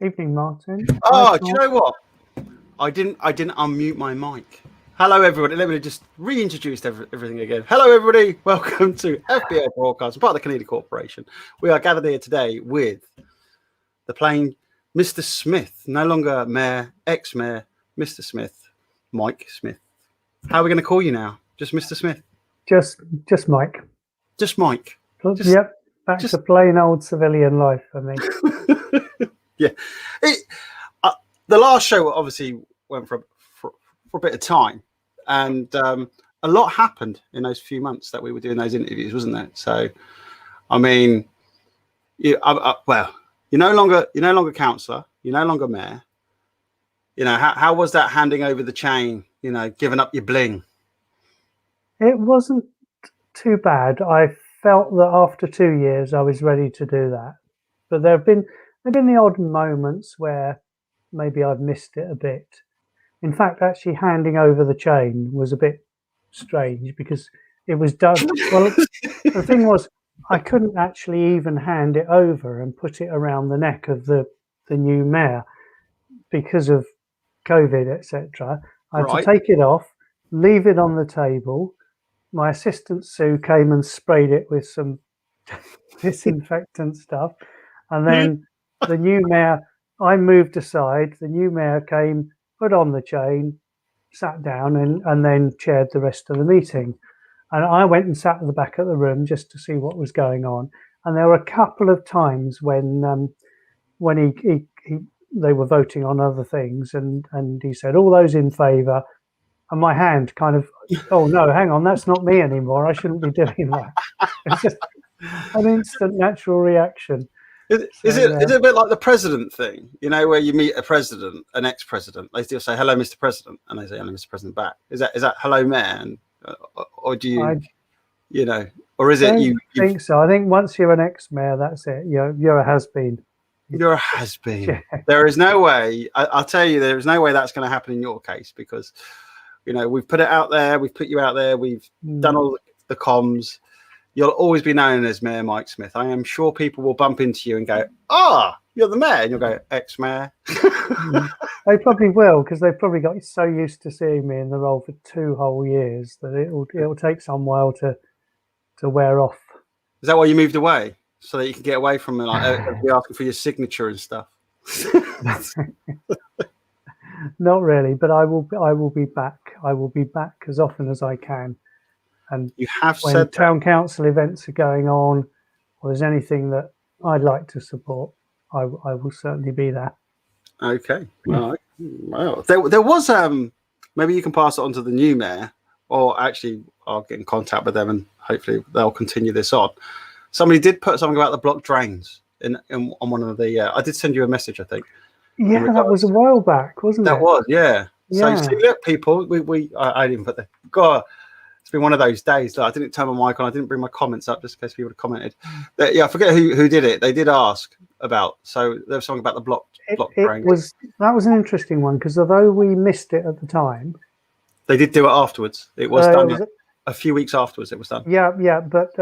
Evening, Martin. Oh, do you know what? I didn't unmute my mic. Hello, everybody. Let me just reintroduce everything again. Hello, everybody. Welcome to FBL Broadcast, part of the Canadian Corporation. We are gathered here today with the plain Mr. Smith, no longer Mayor, ex-Mayor, Mr. Smith, Mike Smith. How are we going to call you now? Just Mr. Smith? Just Mike. Just Mike. Yep. Back to plain old civilian life for me. Yeah. The last show obviously went for a bit of time, and a lot happened in those few months that we were doing those interviews, wasn't there? So, I mean, you're no longer councillor, you're no longer mayor. You know, how was that handing over the chain? You know, giving up your bling. It wasn't too bad. I felt that after 2 years, I was ready to do that, but there've been the odd moments where maybe I've missed it a bit. In fact, actually handing over the chain was a bit strange because it was done. Well, the thing was, I couldn't actually even hand it over and put it around the neck of the new mayor because of COVID, etc. I had to take it off, leave it on the table. My assistant Sue came and sprayed it with some disinfectant stuff, and then the new mayor, I moved aside, the new mayor came, put on the chain, sat down and then chaired the rest of the meeting. And I went and sat at the back of the room just to see what was going on. And there were a couple of times when they were voting on other things and he said, all those in favour, and my hand kind of, oh no, hang on, that's not me anymore. I shouldn't be doing that. It's just an instant natural reaction. Is it a bit like the president thing, you know, where you meet a president, an ex-president, they still say hello, Mr. President, and they say hello, Mr. President back. Is that hello, mayor, and, or do you, you know, or is it you? I think so. I think once you're an ex-mayor, that's it. You're a has-been. You're a has-been. Yeah. There is no way. I'll tell you, there is no way that's going to happen in your case because, you know, we've put it out there, we've put you out there, we've done all the comms. You'll always be known as Mayor Mike Smith. I am sure people will bump into you and go, you're the mayor. And you'll go, ex-mayor. They probably will, because they've probably got so used to seeing me in the role for 2 whole years that it'll take some while to wear off. Is that why you moved away? So that you can get away from like asking for your signature and stuff? Not really, but I will be back. I will be back as often as I can. And you have when said town council events are going on, or there's anything that I'd like to support, I will certainly be there. Okay. Well, there was maybe you can pass it on to the new mayor, or actually I'll get in contact with them and hopefully they'll continue this on. Somebody did put something about the blocked drains on one of the. I did send you a message, I think. Yeah, that was a while back, wasn't it? That was, yeah. Yeah. So see, look, people, I didn't put the God. It's been one of those days. Like, I didn't turn my mic on. I didn't bring my comments up just in case people had commented. I forget who did it. They did ask about. So there was something about the blocked drains. That was an interesting one because although we missed it at the time, they did do it afterwards. It was done a few weeks afterwards. It was done. Yeah. But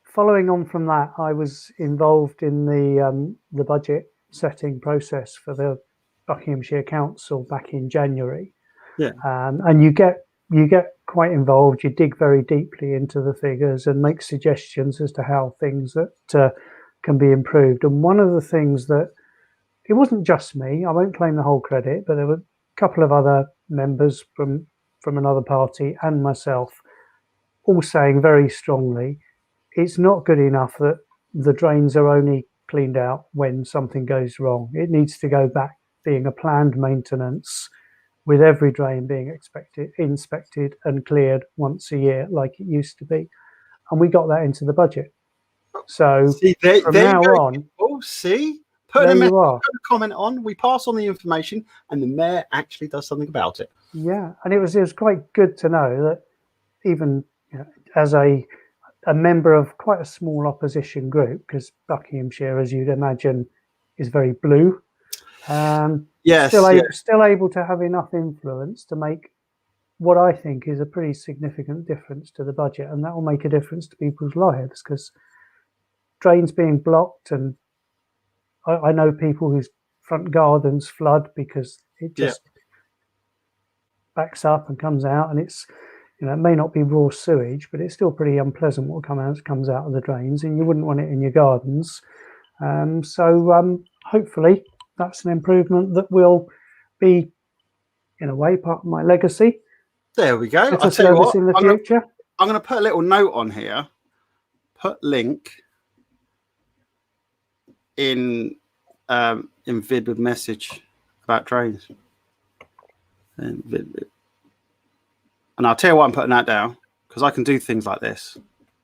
following on from that, I was involved in the budget setting process for the Buckinghamshire Council back in January. Yeah, and you get quite involved. You dig very deeply into the figures and make suggestions as to how things that can be improved. And one of the things that it wasn't just me. I won't claim the whole credit, but there were a couple of other members from another party and myself all saying very strongly, it's not good enough that the drains are only cleaned out when something goes wrong. It needs to go back being a planned maintenance with every drain being inspected and cleared once a year like it used to be. And we got that into the budget. So from now on... Put a comment on, we pass on the information and the mayor actually does something about it. Yeah, and it was quite good to know that even as a member of quite a small opposition group, because Buckinghamshire, as you'd imagine, is very blue, still able to have enough influence to make what I think is a pretty significant difference to the budget, and that will make a difference to people's lives because drains being blocked, and I know people whose front gardens flood because it Yeah. just backs up and comes out, and it's, you know, it may not be raw sewage, but it's still pretty unpleasant what comes out of the drains, and you wouldn't want it in your gardens. So hopefully that's an improvement that will be, in a way, part of my legacy. There we go. Better I'll tell you service what, in the future. I'm going to put a little note on here. Put link in vid with message about drains. And I'll tell you why I'm putting that down, because I can do things like this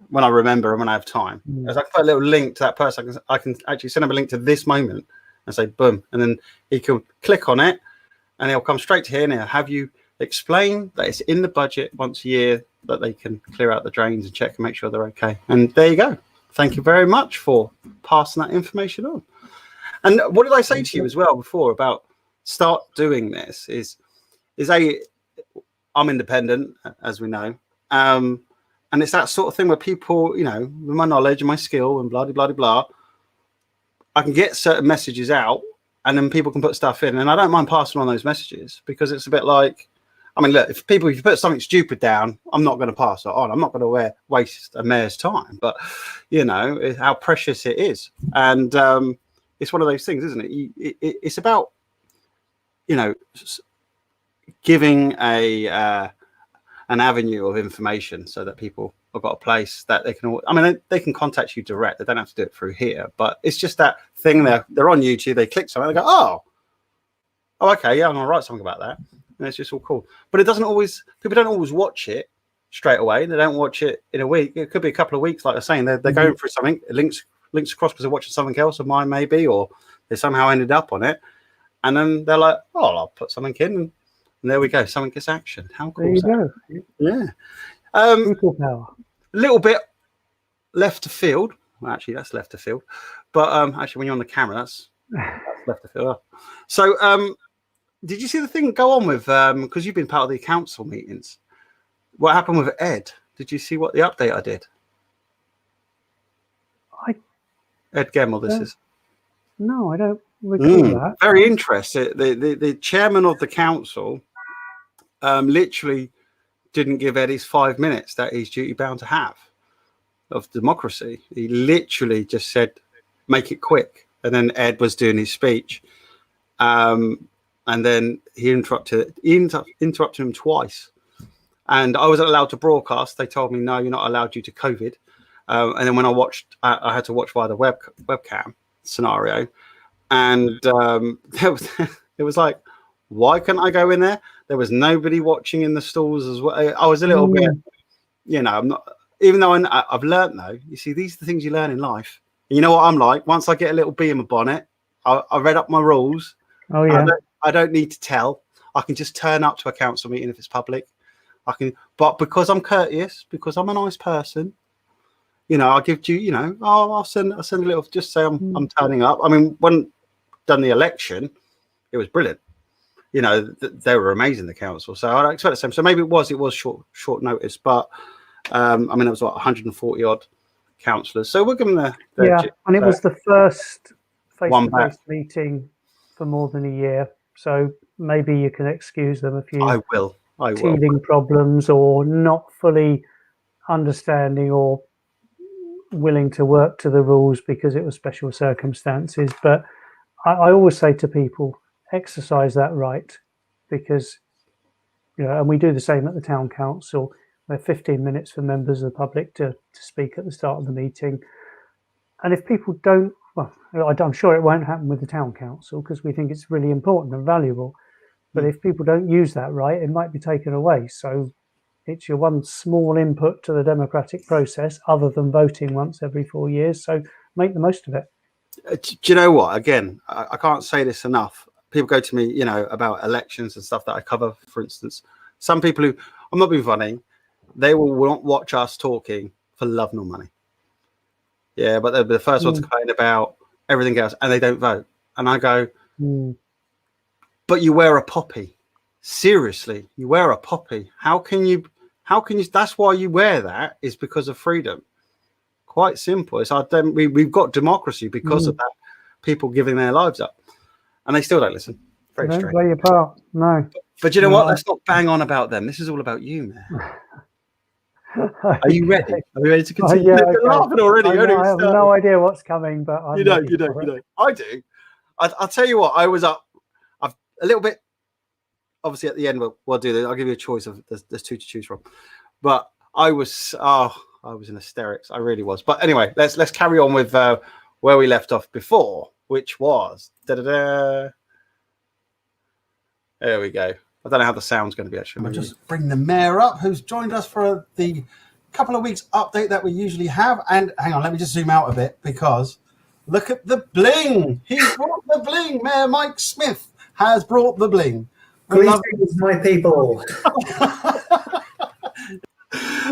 when I remember and when I have time. As I put a little link to that person, I can actually send him a link to this moment and say boom, and then he can click on it and he'll come straight to here and he'll have you explain that it's in the budget once a year that they can clear out the drains and check and make sure they're okay. And there you go. Thank you very much for passing that information on. And what did I say to you as well before about start doing this is I'm independent, as we know. And it's that sort of thing where people, you know, with my knowledge and my skill and blah, blah, blah, blah, I can get certain messages out and then people can put stuff in. And I don't mind passing on those messages because it's a bit like, I mean, look, if you put something stupid down, I'm not going to pass it on. I'm not going to waste a mayor's time. But, you know, how precious it is. And it's one of those things, isn't it? It's about, you know, giving an avenue of information so that people have got a place that they can, I mean, they can contact you direct. They don't have to do it through here, but it's just that thing they're on YouTube, they click something, they go, oh, okay, yeah, I'm gonna write something about that. And it's just all cool. But it doesn't always, people don't always watch it straight away. They don't watch it in a week. It could be a couple of weeks, like they're saying, they're going through something, links across because they're watching something else of mine maybe, or they somehow ended up on it. And then they're like, oh, I'll put something in, and there we go. Someone gets action. How cool is that? Yeah. People power. A little bit left of field. Well, actually, that's left of field. But actually, when you're on the camera, that's left of field. So, did you see the thing go on with, because you've been part of the council meetings, what happened with Ed? Did you see what the update I did? Ed Gemmell, this is. No, I don't recall that. Very interesting. The chairman of the council literally didn't give Ed his 5 minutes that he's duty bound to have of democracy. He literally just said, make it quick. And then Ed was doing his speech. And then he interrupted him twice. And I wasn't allowed to broadcast. They told me, no, you're not allowed due to COVID. And then when I watched, I had to watch via the webcam scenario. And it was like, why couldn't I go in there? There was nobody watching in the stalls as well. I was a little bit, you know, I'm not, even though I've learned though, you see, these are the things you learn in life. And you know what I'm like? Once I get a little bee in my bonnet, I read up my rules. Oh, yeah. I don't need to tell. I can just turn up to a council meeting if it's public. I can, but because I'm courteous, because I'm a nice person, you know, I'll give you, you know, I'll send a little, just say I'm turning up. I mean, when done the election, it was brilliant. You know, they were amazing, the council. So I don't expect the same. So maybe it was short notice, but I mean, it was like 140 odd councillors. So we're giving and it was the first face-to-face meeting for more than a year. So maybe you can excuse them if you I will. teething problems or not fully understanding or willing to work to the rules because it was special circumstances. But I always say to people, exercise that right, because, you know, and we do the same at the town council. We're 15 minutes for members of the public to speak at the start of the meeting. And if people don't, well, I'm sure it won't happen with the town council because we think it's really important and valuable. But if people don't use that right, it might be taken away. So it's your one small input to the democratic process other than voting once every 4 years. So make the most of it. Do you know what? Again, I can't say this enough. People go to me, you know, about elections and stuff that I cover, for instance. Some people who, I'm not being funny, they will not watch us talking for love nor money. Yeah, but they're the first one to complain about everything else and they don't vote. And I go, but you wear a poppy. Seriously, you wear a poppy. How can you, that's why you wear that, is because of freedom. Quite simple. It's we've got democracy because of that, people giving their lives up. and they still don't listen. Very They don't strange. play your part. No. But you know No, what? Let's not bang on about them. This is all about you, man. Are you ready? Are you ready to continue? Yeah, You're laughing already. I have no idea what's coming, but I'm ready for it. I do. I'll tell you what. I was up. I've a little bit. Obviously, at the end, we'll do this. I'll give you a choice of there's two to choose from. But I was in hysterics. I really was. But anyway, let's carry on with where we left off before, which was there we go. I don't know how the sound's going to be actually. I'll just bring the mayor up, who's joined us for the couple of weeks update that we usually have. And hang on, let me just zoom out a bit because look at the bling. He's brought the bling. Mayor Mike Smith has brought the bling. Greetings, my people.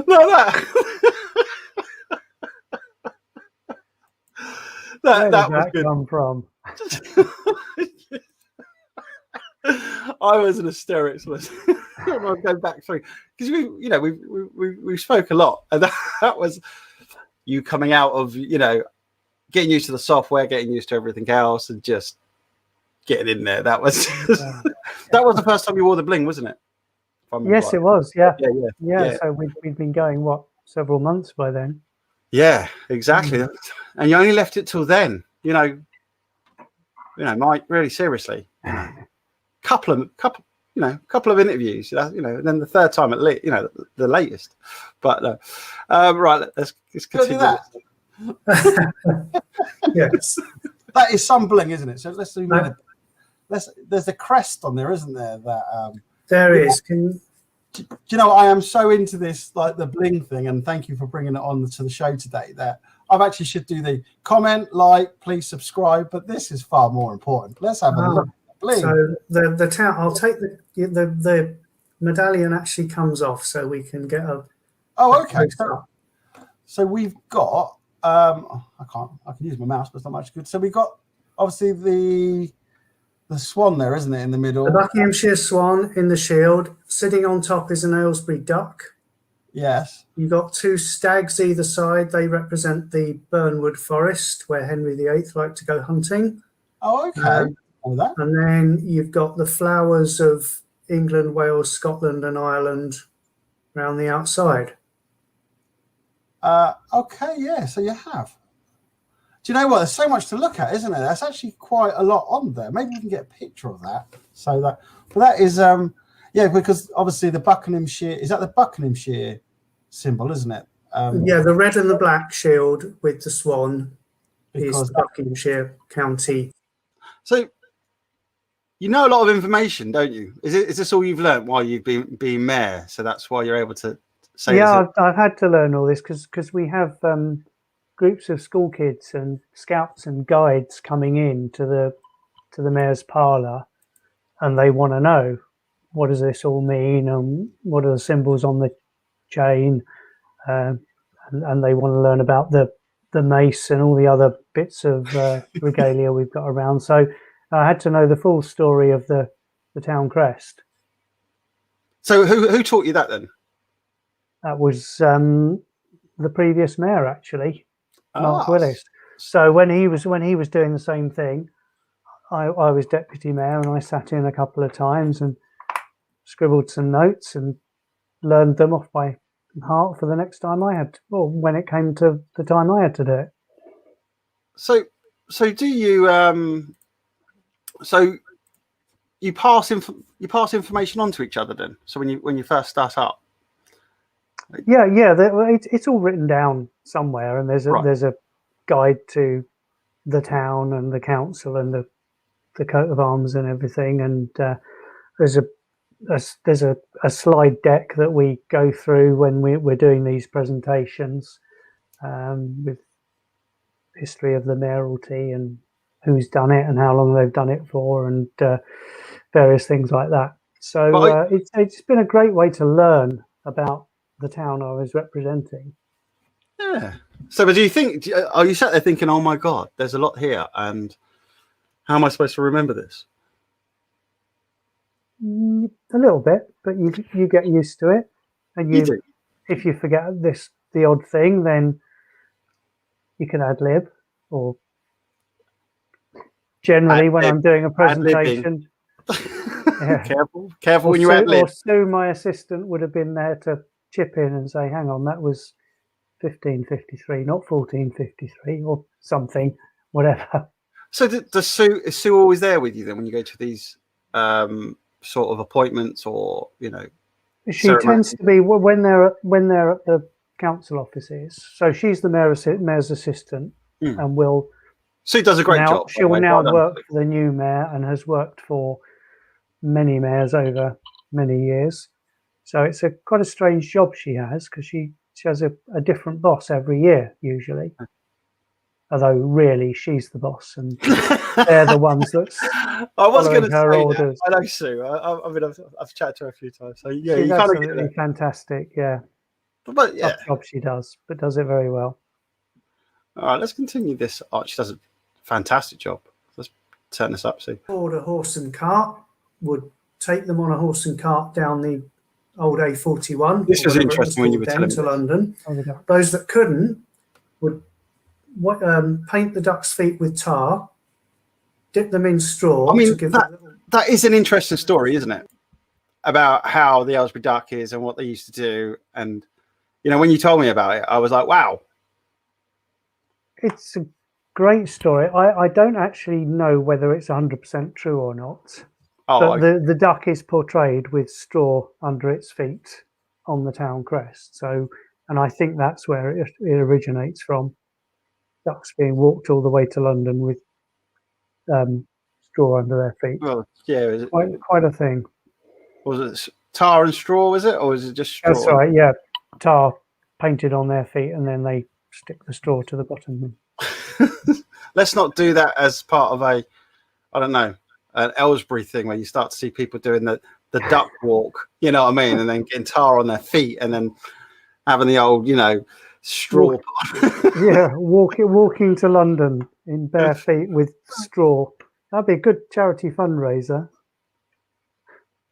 No, that was good. Come from? I was in hysterics. I'll go back through because we spoke a lot, and that was you coming out of getting used to the software, getting used to everything else, and just getting in there. That was that was the first time you wore the bling, wasn't it? Yes, it was. Yeah. Yeah. So we'd been going several months by then. Yeah, exactly. And you only left it till then. Mike. Really seriously. Couple of interviews, and then the third time at least, the latest. But right, let's continue that. Yes, that is some bling, isn't it? So let's zoom in. There's a crest on there, isn't there? That there is. Do you know, I am so into this, like the bling thing, and thank you for bringing it on to the show today. That I've actually should do the comment, like, please subscribe, but this is far more important. Let's have a look. So the town, I'll take the medallion actually comes off, so we can get a. Oh, okay. So we've got I can use my mouse, but it's not much good. So we got obviously the swan there, isn't it, in the middle? The Buckinghamshire swan in the shield. Sitting on top is an Aylesbury duck. Yes. You've got two stags either side. They represent the Burnwood Forest, where Henry VIII liked to go hunting. Oh, okay. And then you've got the flowers of England, Wales, Scotland and Ireland around the outside. Okay, yeah, so you have. Do you know what? There's so much to look at, isn't there? That's actually quite a lot on there. Maybe we can get a picture of that. So that is because obviously the Buckinghamshire, is that the Buckinghamshire symbol, isn't it? Yeah, the red and the black shield with the swan is the Buckinghamshire County. So you know a lot of information, don't you? Is this all you've learned while you've been mayor? So that's why you're able to say. Yeah, I've had to learn all this because we have groups of school kids and scouts and guides coming in to the mayor's parlour, and they want to know, what does this all mean, and what are the symbols on the chain, and they want to learn about the mace and all the other bits of regalia we've got around. So I had to know the full story of the town crest. So who taught you that then? That was the previous mayor, actually, Mark Willis. So when he was doing the same thing, I was deputy mayor, and I sat in a couple of times and scribbled some notes and learned them off by heart for the next time when it came to the time I had to do it. So do you so you pass information on to each other then? So when you first start up? Yeah, it's all written down somewhere, and there's a guide to the town and the council and the coat of arms and everything, and there's a slide deck that we go through when we're doing these presentations, with history of the mayoralty and who's done it and how long they've done it for, and various things like that. So it's been a great way to learn about the town I was representing. Yeah. So, but do you think? Are you sat there thinking, "Oh my God, there's a lot here, and how am I supposed to remember this?" A little bit, but you get used to it, and if you forget the odd thing, then you can ad lib or Generally, when Ad-lib. I'm doing a Ad-libbing. presentation, yeah. Careful when you ad Or lib. Sue, my assistant, would have been there to chip in and say, "Hang on, that was 1553, not 1453, or something, whatever." So is Sue always there with you then when you go to these sort of appointments or She ceremonies? tends to be when they're at the council offices. So she's the mayor's assistant, and will. Sue does a great job. She'll now work for the new mayor and has worked for many mayors over many years. So it's quite a strange job she has, because she has a different boss every year usually. Although really she's the boss and they're the ones that's I was going to following her say orders. that. I know Sue. I mean, I've chatted to her a few times. So yeah, She's you kind of get absolutely it. fantastic. Yeah, But yeah, tough job she does, but does it very well. all right, let's continue this. She does a fantastic job. Let's turn this up, Sue. Order horse and cart, would take them on a horse and cart down the old A41. This was interesting when you were telling me to this. London. Those that couldn't would paint the duck's feet with tar, dip them in straw. I mean, to give that is an interesting story, isn't it? About how the Aylesbury Duck is and what they used to do. And, when you told me about it, I was like, wow. It's a great story. I don't actually know whether it's 100% true or not. But the duck is portrayed with straw under its feet on the town crest. So, and I think that's where it originates from. Ducks being walked all the way to London with straw under their feet. Well, yeah, quite a thing. Was it tar and straw? Was it, or was it just straw? That's right. Yeah, tar painted on their feet, and then they stick the straw to the bottom. Let's not do that as part of an Aylesbury thing where you start to see people doing the duck walk. You know what I mean? And then getting tar on their feet, and then having the old straw. Yeah, walking to London in bare feet with straw. That'd be a good charity fundraiser.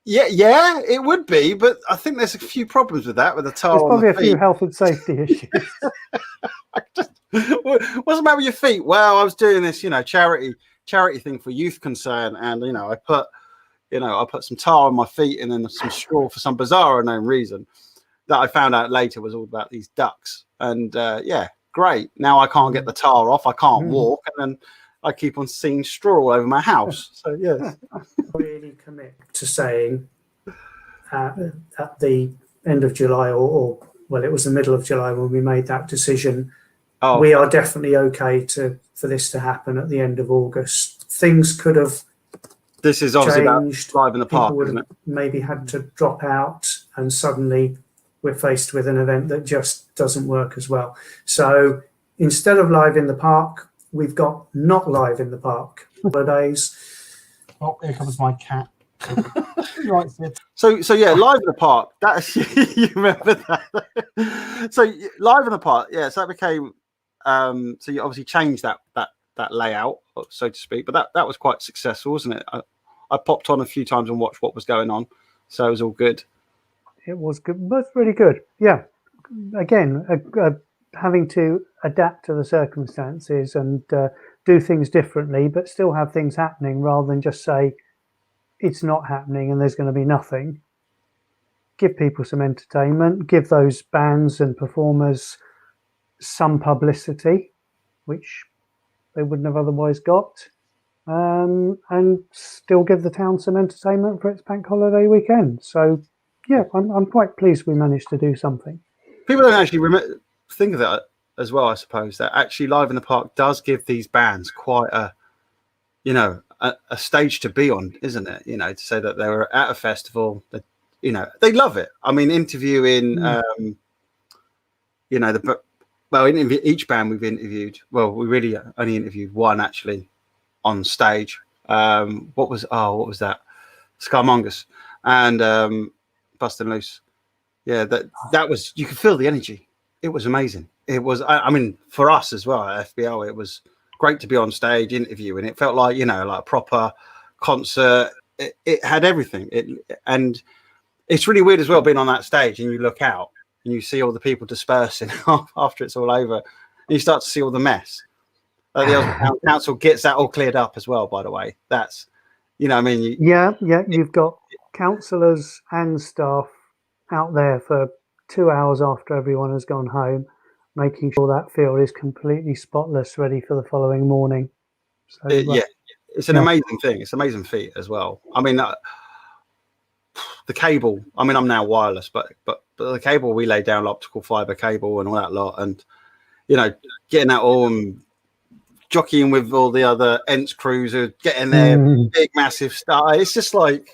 Yeah, it would be, but I think there's a few problems with that, with the tar. There's probably a few health and safety issues. What's the matter with your feet? Well, I was doing this, charity thing for Youth Concern, and I put some tar on my feet and then some straw for some bizarre unknown reason that I found out later was all about these ducks. And yeah, great. Now I can't get the tar off. I can't walk, and then I keep on seeing straw all over my house. So yeah, really commit to saying at the end of July, or well, it was the middle of July when we made that decision. We are definitely okay for this to happen at the end of August. Things could have. This is obviously changed. About live in the park, People isn't it? Maybe had to drop out, and suddenly we're faced with an event that just doesn't work as well. So instead of live in the park, we've got not live in the park holidays. Oh, here comes my cat. Right, Sid. So yeah, live in the park. That you remember that? So live in the park, yeah. So that became. So you obviously changed that layout, so to speak. But that was quite successful, wasn't it? I popped on a few times and watched what was going on, so it was all good. It was good, but really good. Yeah. Again, having to adapt to the circumstances and do things differently, but still have things happening, rather than just say it's not happening and there's going to be nothing. Give people some entertainment, give those bands and performers some publicity, which they wouldn't have otherwise got, and still give the town some entertainment for its bank holiday weekend. So yeah, I'm quite pleased we managed to do something. People don't actually think of that as well, I suppose, that actually live in the park does give these bands quite a stage to be on, isn't it? To say that they were at a festival, that they love it. I mean, interviewing each band we've interviewed. Well, we really only interviewed one actually on stage. What was that? Scarmongus and Bustin' Loose. Yeah, that was, you could feel the energy. It was amazing. It was, I mean, for us as well at FBL, it was great to be on stage interviewing. It felt like, like a proper concert. It had everything. And it's really weird as well being on that stage and you look out and you see all the people dispersing after it's all over, and you start to see all the mess. the Aylesbury Town Council gets that all cleared up as well. By the way, that's I mean, yeah, you've got councillors and staff out there for 2 hours after everyone has gone home, making sure that field is completely spotless, ready for the following morning. So it's an amazing thing. It's an amazing feat as well. I mean, the cable. I mean, I'm now wireless, but the cable we laid down, optical fibre cable and all that lot, and getting that all and jockeying with all the other Ents crews who are getting their big massive stuff. It's just like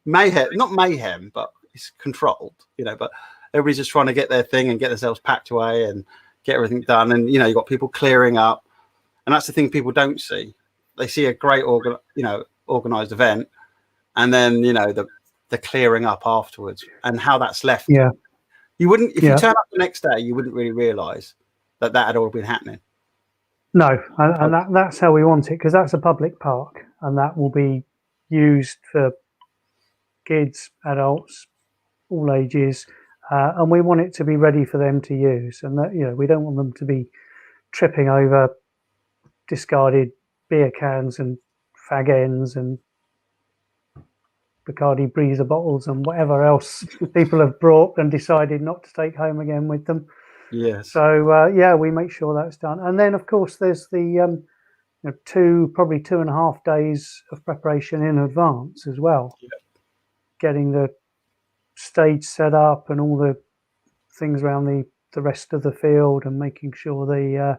mayhem, not mayhem, but it's controlled, but everybody's just trying to get their thing and get themselves packed away and get everything done. And you've got people clearing up, and that's the thing people don't see. They see a great organized event, and then the clearing up afterwards and how that's left. Yeah, you wouldn't, if you turn up the next day, you wouldn't really realize that had all been happening. No, and that's how we want it, because that's a public park, and that will be used for kids, adults, all ages, and we want it to be ready for them to use. And that we don't want them to be tripping over discarded beer cans and fag ends and Bacardi Breezer bottles and whatever else people have brought and decided not to take home again with them. Yes. So we make sure that's done, and then of course there's the probably 2.5 days of preparation in advance as well. Yeah. Getting the stage set up and all the things around the rest of the field, and making sure the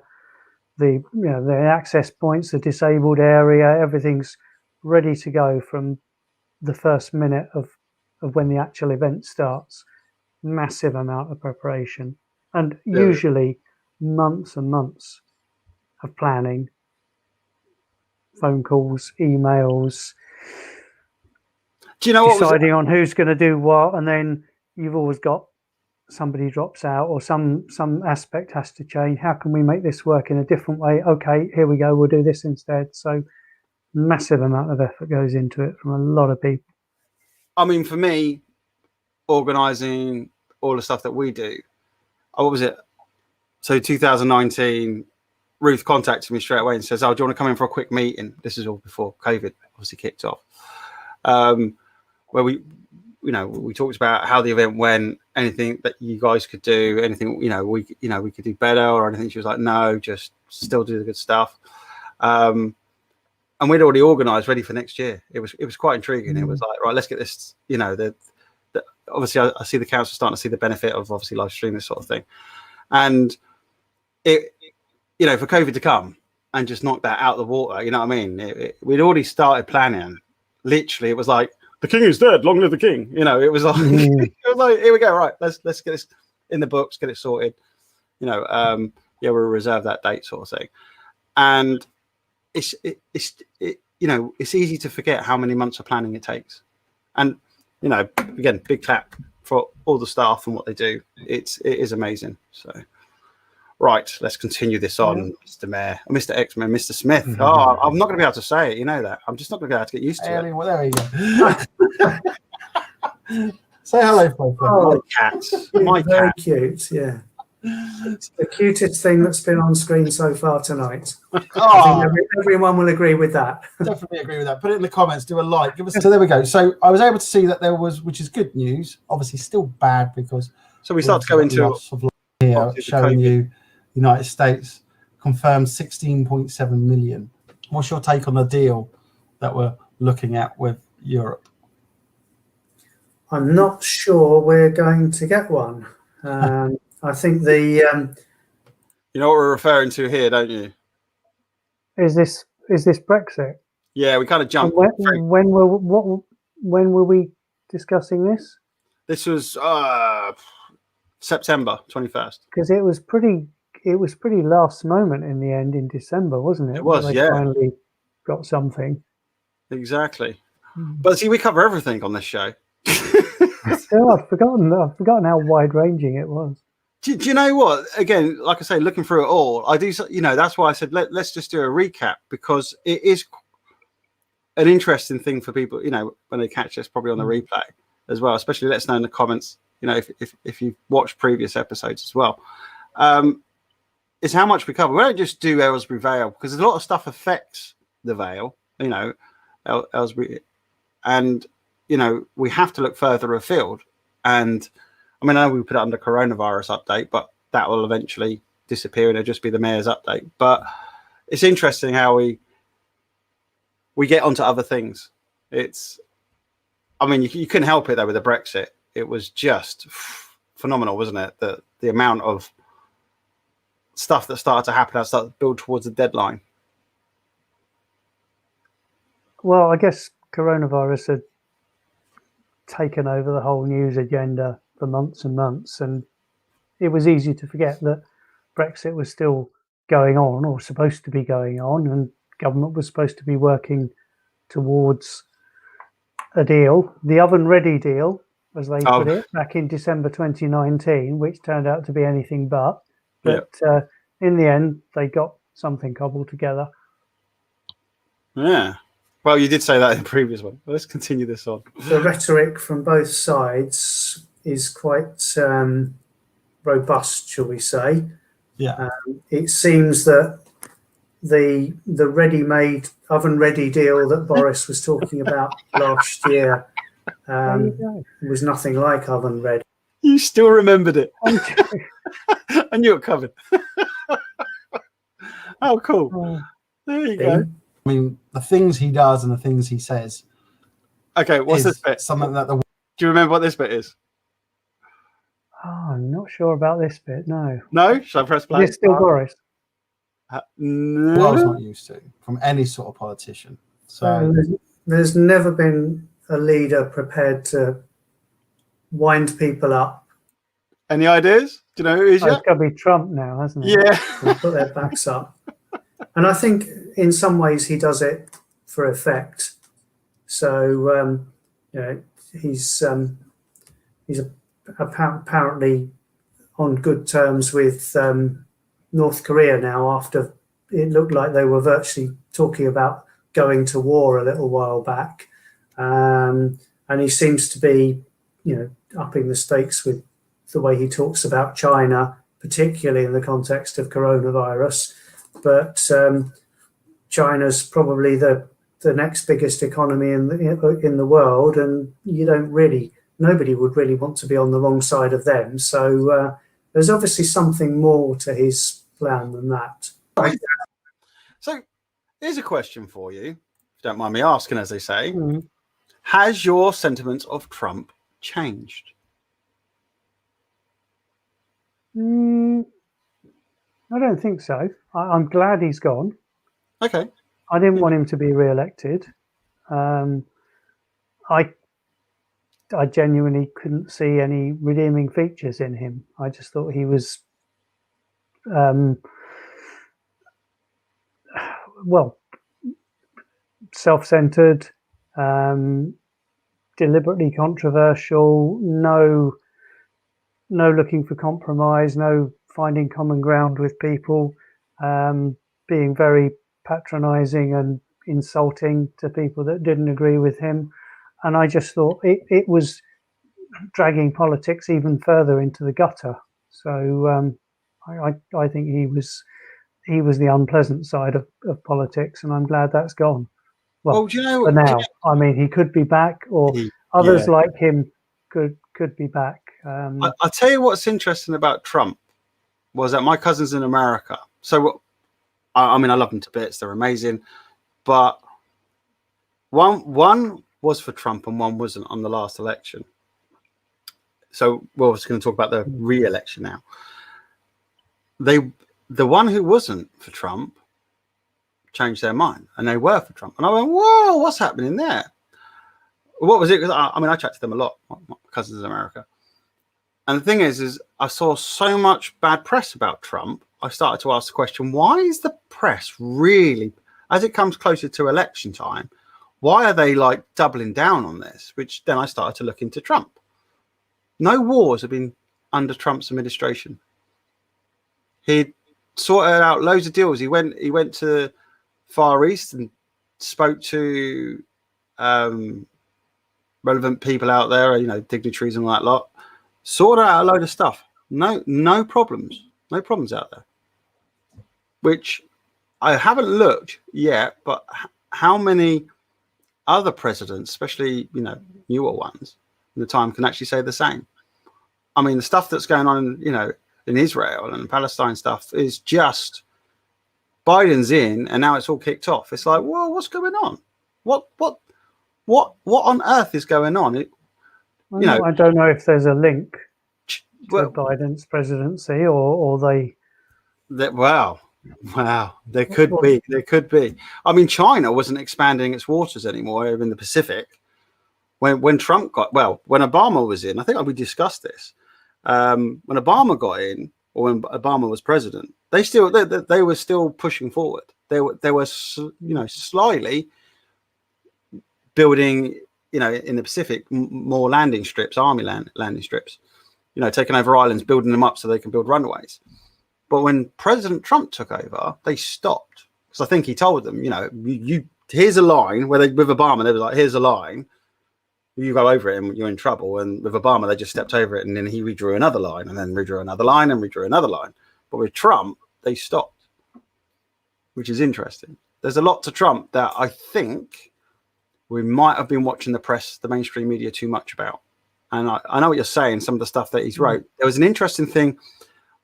access points, the disabled area, everything's ready to go from the first minute of when the actual event starts. Massive amount of preparation, and usually months and months of planning, phone calls, emails, deciding on who's going to do what, and then you've always got somebody drops out or some aspect has to change. How can we make this work in a different way? Okay, here we go, we'll do this instead. So massive amount of effort goes into it from a lot of people. I mean, for me, organising all the stuff that we do, what was it? So 2019, Ruth contacted me straight away and says, "Oh, do you want to come in for a quick meeting?" This is all before COVID obviously kicked off. Where we talked about how the event went, anything that you guys could do, anything we could do better or anything. She was like, "No, just still do the good stuff." And we'd already organised, ready for next year. It was quite intriguing. It was like, right, let's get this. Obviously, I see the council starting to see the benefit of obviously live stream, this sort of thing, and it, for COVID to come and just knock that out of the water. You know what I mean? We'd already started planning. Literally, it was like, the king is dead, long live the king. It was like, it was like, here we go, right? Let's get this in the books, get it sorted. We'll reserve that date, sort of thing. And it's easy to forget how many months of planning it takes. And again, big clap for all the staff and what they do. It is amazing. So, right, let's continue this on, Mr. Mayor, Mr. X-Man, Mr. Smith. Oh, I'm not going to be able to say it. You know that. I'm just not going to be able to get used to it. Well, there you go. Say hello, folks. My cats. My Very cat. cute, yeah. It's the cutest thing that's been on screen so far tonight. I Oh, think everyone will agree with that. definitely agree with that. Put it in the comments. Do a like. Give us. So there we go. So I was able to see that there was, which is good news. Obviously, still bad because. So we start to go into lots of here showing you United States confirmed 16.7 million. What's your take on the deal that we're looking at with Europe? I'm not sure we're going to get one. I think the you know what we're referring to here, don't you? Is this Brexit? Yeah, we kind of jumped. When were we discussing this? This was September 21st. Because it was pretty last moment in the end in December, wasn't it? It was, they yeah. Finally got something. Exactly. But see, we cover everything on this show. Still, I've forgotten how wide ranging it was. Do you know what? Again, like I say, looking through it all, I do. That's why I said let's just do a recap, because it is an interesting thing for people. When they catch us, probably on the replay as well. Especially, let us know in the comments. If you've watched previous episodes as well. is how much we cover. We don't just do Aylesbury Vale, because a lot of stuff affects the Vale, you know, Aylesbury, and you know, we have to look further afield. And I mean, I know we put it under coronavirus update, but that will eventually disappear and it'll just be the mayor's update. But it's interesting how we get onto other things. It's, I mean, you couldn't help it though with the Brexit. It was just phenomenal, wasn't it? The amount of stuff that started to happen, that started to build towards the deadline. Well, I guess coronavirus had taken over the whole news agenda for months and months, and it was easy to forget that Brexit was still going on, or supposed to be going on, and government was supposed to be working towards a deal, the oven-ready deal, as they put it, back in December 2019, which turned out to be anything but. But in the end, they got something cobbled together. Yeah. Well, you did say that in the previous one. Let's continue this on. The rhetoric from both sides is quite robust, shall we say. Yeah. It seems that the ready-made, oven-ready deal that Boris was talking about last year was nothing like oven-ready. You still remembered it. I knew it covered. Oh, cool. There you go. I mean, the things he does and the things he says. Okay, what's this bit? Something that Do you remember what this bit is? Oh, I'm not sure about this bit, no. No? Shall I press play? Is it still Boris? No. I was not used to from any sort of politician. So there's never been a leader prepared to wind people up. Any ideas? Do you know who it is yet? It's got to be Trump now, hasn't it? Yeah. And put their backs up. And I think in some ways he does it for effect. So, you know, he's apparently on good terms with North Korea now, after it looked like they were virtually talking about going to war a little while back. And he seems to be, you know, upping the stakes with the way he talks about China, particularly in the context of coronavirus. But China's probably the next biggest economy in the world, and nobody would really want to be on the wrong side of them. So there's obviously something more to his plan than that. So here's a question for you, if you don't mind me asking, as they say. Mm. Has your sentiment of Trump changed? I don't think so. I'm glad he's gone. Okay. I didn't want him to be re-elected. I genuinely couldn't see any redeeming features in him. I just thought he was, self-centered, deliberately controversial, no looking for compromise, no finding common ground with people, being very patronizing and insulting to people that didn't agree with him. And I just thought it was dragging politics even further into the gutter. So I think he was the unpleasant side of politics, and I'm glad that's gone. Well, do you know, for now, I mean, he could be back, or others like him could be back. I'll tell you what's interesting about Trump was that my cousin's in America. So, I mean, I love them to bits. They're amazing. But one was for Trump and one wasn't on the last election. So we're obviously going to talk about the re-election now. The one who wasn't for Trump changed their mind, and they were for Trump. And I went, whoa, what's happening there? What was it? Because I mean, I chat to them a lot. My cousins in America. And the thing is I saw so much bad press about Trump. I started to ask the question, why is the press really, as it comes closer to election time, why are they like doubling down on this? Which then I started to look into Trump. No wars have been under Trump's administration. He sorted out loads of deals. He went to Far East and spoke to relevant people out there, you know, dignitaries and all that lot. Sorted out a load of stuff. No problems. No problems out there. which I haven't looked yet, but how many other presidents, especially, you know, newer ones in the time, can actually say the same? I mean, the stuff that's going on, you know, in Israel and Palestine stuff is just Biden's in, and now it's all kicked off. It's like, whoa, what's going on? What on earth is going on? I don't know if there's a link to Biden's presidency, or they. Wow, there could be. I mean, China wasn't expanding its waters anymore in the Pacific when Trump when Obama was in. I think we discussed this. When Obama got in, or when Obama was president, they were still pushing forward. They were slyly building, you know, in the Pacific, more landing strips, army landing strips, you know, taking over islands, building them up so they can build runways. But when President Trump took over, they stopped, because I think he told them, you know, here's a line where with Obama, they were like, here's a line, you go over it and you're in trouble. And with Obama, they just stepped over it, and then he redrew another line, and then redrew another line, and redrew another line. But with Trump, they stopped, which is interesting. There's a lot to Trump that I think we might have been watching the mainstream media too much about. And I know what you're saying, some of the stuff that he's wrote. There was an interesting thing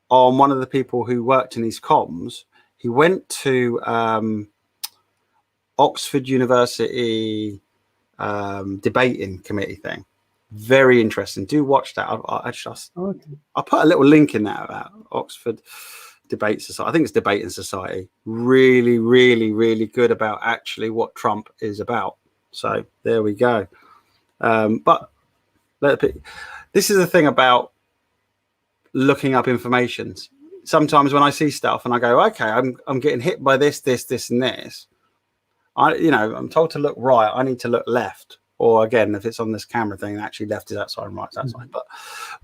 on one of the people who worked in his comms. He went to Oxford University debating committee thing. Very interesting. Do watch that. I'll put a little link in there about Oxford Debate Society. I think it's Debating Society. Really, really, really good about actually what Trump is about. So there we go. But this is the thing about looking up information. Sometimes when I see stuff and I go, okay, I'm getting hit by this, and this. I'm told to look right. I need to look left. Or again, if it's on this camera thing, actually left is outside and right's outside.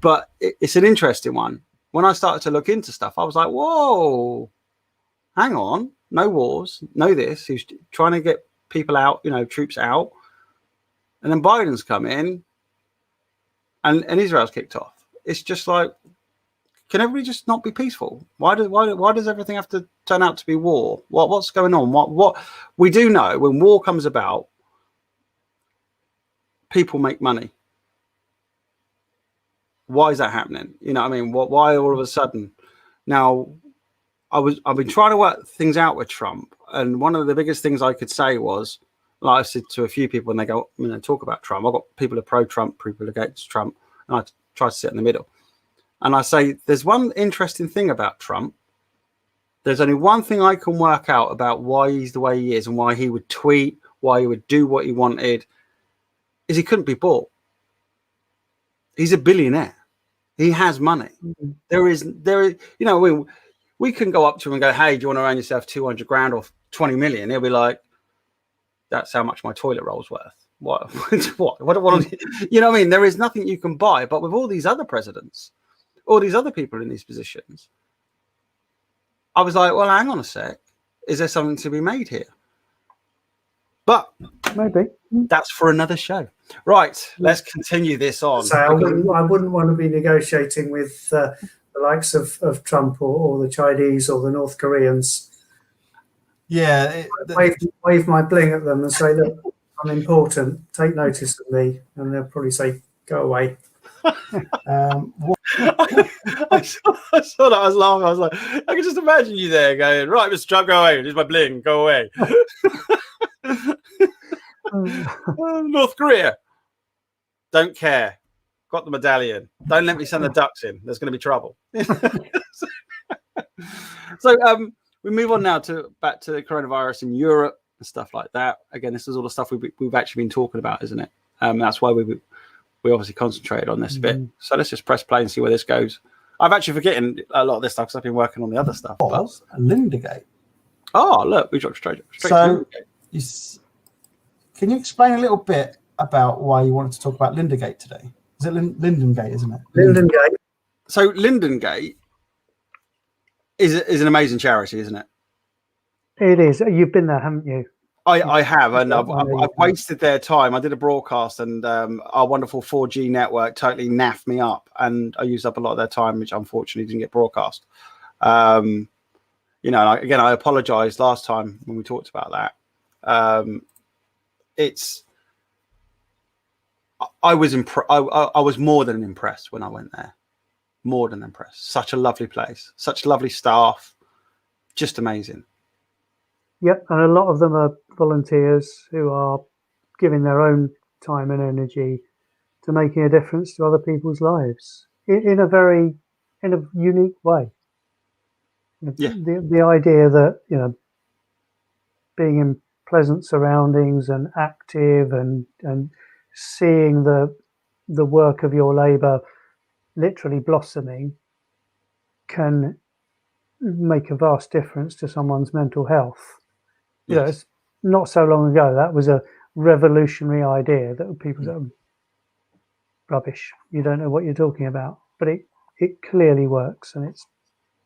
But it's an interesting one. When I started to look into stuff, I was like, whoa, hang on, no wars, no this. He's trying to get people out, you know, troops out. And then Biden's come in and Israel's kicked off. It's just like, can everybody just not be peaceful? Why does everything have to turn out to be war? What's going on? What we do know, when war comes about, people make money. Why is that happening? You know what I mean? Why all of a sudden? Now, I've been trying to work things out with Trump, and one of the biggest things I could say was, like I said to a few people, and they go, you know, talk about Trump. I've got people who are pro-Trump, people against Trump, and I try to sit in the middle. And I say, there's one interesting thing about Trump. There's only one thing I can work out about why he's the way he is and why he would tweet, why he would do what he wanted, is he couldn't be bought. He's a billionaire. He has money. Mm-hmm. There is, you know, we can go up to him and go, hey, do you want to earn yourself 200 grand or 20 million? He'll be like, that's how much my toilet roll's worth. What? You know what I mean? There is nothing you can buy. But with all these other presidents, all these other people in these positions, I was like, well, hang on a sec. Is there something to be made here? But maybe that's for another show. Right, let's continue this on. So I wouldn't want to be negotiating with the likes of Trump or the Chinese or the North Koreans. Yeah. Wave my bling at them and say, look, I'm important. Take notice of me. And they'll probably say, go away. I saw that. I was laughing. I was like, I can just imagine you there going, right, Mr. Trump, go away. Here's my bling. Go away. North Korea, don't care. Got the medallion. Don't let me send the ducks in. There's going to be trouble. So we move on now back to coronavirus in Europe and stuff like that. Again, this is all the stuff we've actually been talking about, isn't it? That's why we obviously concentrated on this a bit. So let's just press play and see where this goes. I'm actually forgetting a lot of this stuff because I've been working on the other stuff. Lindergate. Oh, look, we dropped straight so to Lindergate. Can you explain a little bit about why you wanted to talk about Lindergate today? Is it Lindengate, isn't it? Lindengate. So Lindengate is an amazing charity, isn't it? It is. You've been there, haven't you? I have, and I've wasted their time. I did a broadcast, and our wonderful 4G network totally naffed me up, and I used up a lot of their time, which unfortunately didn't get broadcast. you know, again, I apologise last time when we talked about that. I was more than impressed when I went there. More than impressed. Such a lovely place, such lovely staff, just amazing. Yep, and a lot of them are volunteers who are giving their own time and energy to making a difference to other people's lives in a unique way. Yeah. The idea that, you know, being in pleasant surroundings and active and seeing the work of your labour literally blossoming can make a vast difference to someone's mental health. You know, it's not so long ago that was a revolutionary idea that people said, rubbish, you don't know what you're talking about. But it clearly works, and it's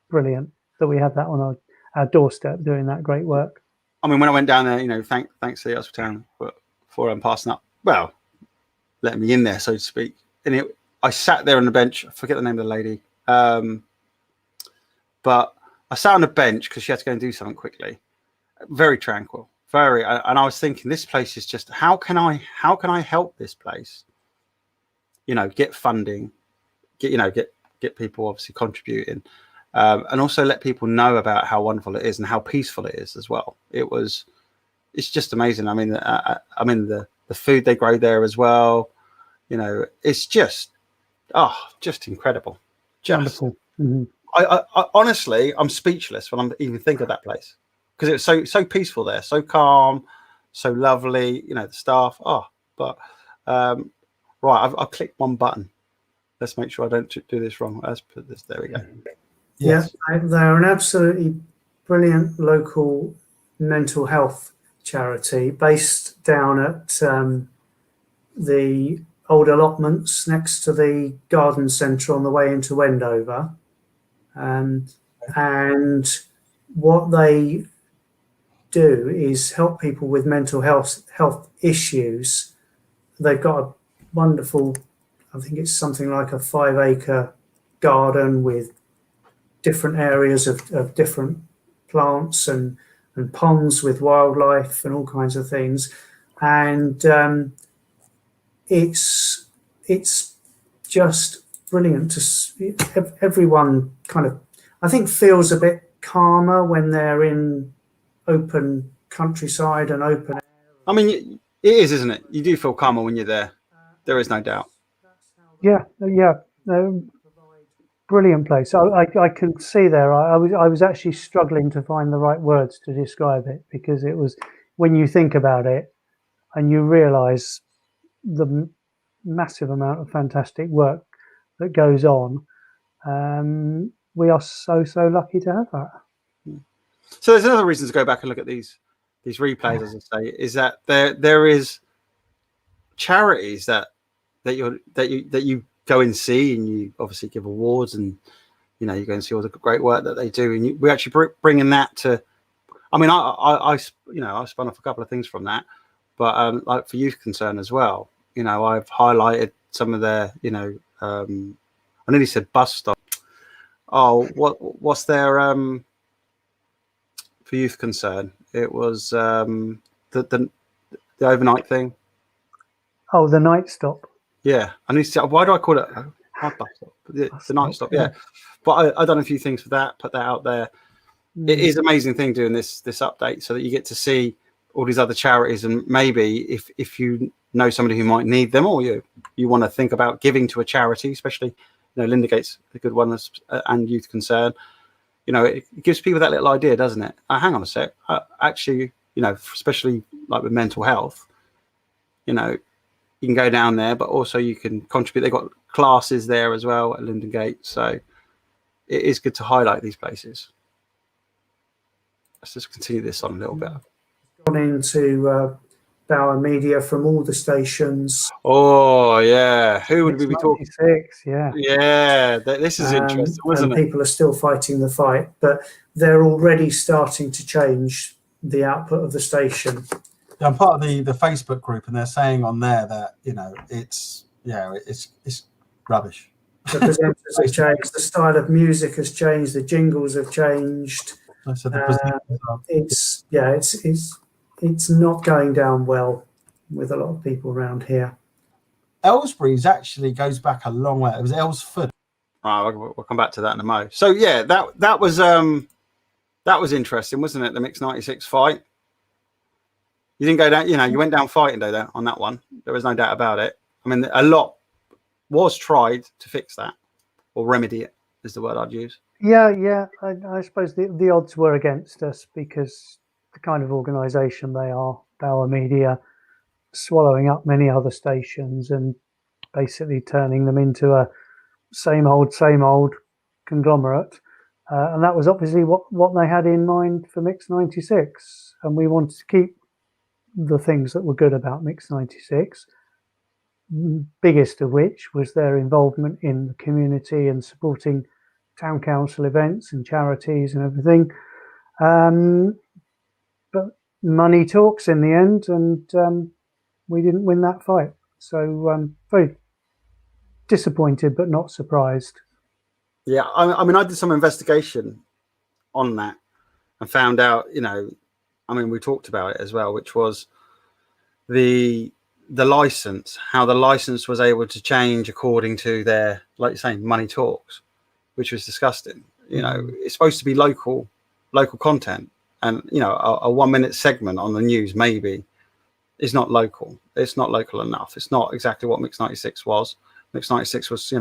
brilliant that we have that on our doorstep doing that great work. I mean, when I went down there, you know, thanks to the Aylesbury Town for passing up, well, letting me in there, so to speak. And I sat there on the bench. I forget the name of the lady, but I sat on a bench because she had to go and do something quickly. Very tranquil, and I was thinking, this place is just, how can I help this place? You know, get funding, get people obviously contributing, and also let people know about how wonderful it is and how peaceful it is as well. It's just amazing. I mean, the food they grow there as well. You know, it's just incredible. Just wonderful. Mm-hmm. I honestly, I'm speechless when I'm even thinking of that place, because it was so peaceful there, so calm, so lovely. You know, the staff. Right, I've clicked one button. Let's make sure I don't do this wrong. Let's put this. There we go. Yes. Yeah, they're an absolutely brilliant local mental health charity based down at the old allotments next to the garden centre on the way into Wendover. And what they do is help people with mental health issues. They've got a wonderful, I think it's something like a 5-acre garden with different areas of different plants and ponds with wildlife and all kinds of things. And it's just brilliant to see. Everyone kind of, I think, feels a bit calmer when they're in open countryside and open air. I mean, it is, isn't it? You do feel calmer when you're there. There is no doubt. Yeah. Brilliant place. I can see there. I was actually struggling to find the right words to describe it, because it was, when you think about it and you realise the massive amount of fantastic work that goes on, we are so lucky to have that. So there's another reason to go back and look at these replays, as I say, is that there is charities that you go and see, and you obviously give awards, and you know, you go and see all the great work that they do, and we actually bringing that to. I mean, I spun off a couple of things from that, but like for Youth Concern as well. You know, I've highlighted some of their, you know, I nearly said bus stop. Oh, what's their for Youth Concern? It was the overnight thing. Oh, the night stop. Yeah, I need to. Why do I call it a bus stop? The night stop. Yeah, but I've done a few things for that. Put that out there. It is an amazing thing doing this update, so that you get to see all these other charities, and maybe if you know somebody who might need them, or you want to think about giving to a charity, especially, you know, Lindegate's a good one, and Youth Concern. You know, it gives people that little idea, doesn't it? Hang on a sec. Actually, you know, especially like with mental health, you know, you can go down there, but also you can contribute. They've got classes there as well at Lindengate, so it is good to highlight these places. Let's just continue this on a little bit. Gone into Bauer Media from all the stations. Oh yeah, who would we be talking? Yeah, this is interesting, isn't it? People are still fighting the fight, but they're already starting to change the output of the station. Yeah, I'm part of the Facebook group, and they're saying on there that, you know, it's rubbish. The presenters have changed, the style of music has changed, the jingles have changed. So the it's not going down well with a lot of people around here. Aylesbury's actually goes back a long way. It was Aylesford. We'll come back to that in a mo. So yeah, that was interesting, wasn't it? The mixed 96 fight. You didn't go down, you went down fighting though on that one. There was no doubt about it. I mean, a lot was tried to fix that or remedy it, is the word I'd use. Yeah. I suppose the odds were against us because the kind of organisation they are, Bauer Media, swallowing up many other stations and basically turning them into a same old conglomerate. And that was obviously what they had in mind for Mix 96. And we wanted to keep the things that were good about Mix 96, biggest of which was their involvement in the community and supporting town council events and charities and everything. But money talks in the end, and we didn't win that fight. So very disappointed, but not surprised. Yeah, I mean, I did some investigation on that and found out, we talked about it as well, which was the license, how the license was able to change according to their, like you're saying, money talks, which was disgusting. It's supposed to be local content, and a 1 minute segment on the news maybe is not local. It's not local enough. It's not exactly what Mix 96 was. Mix 96 was,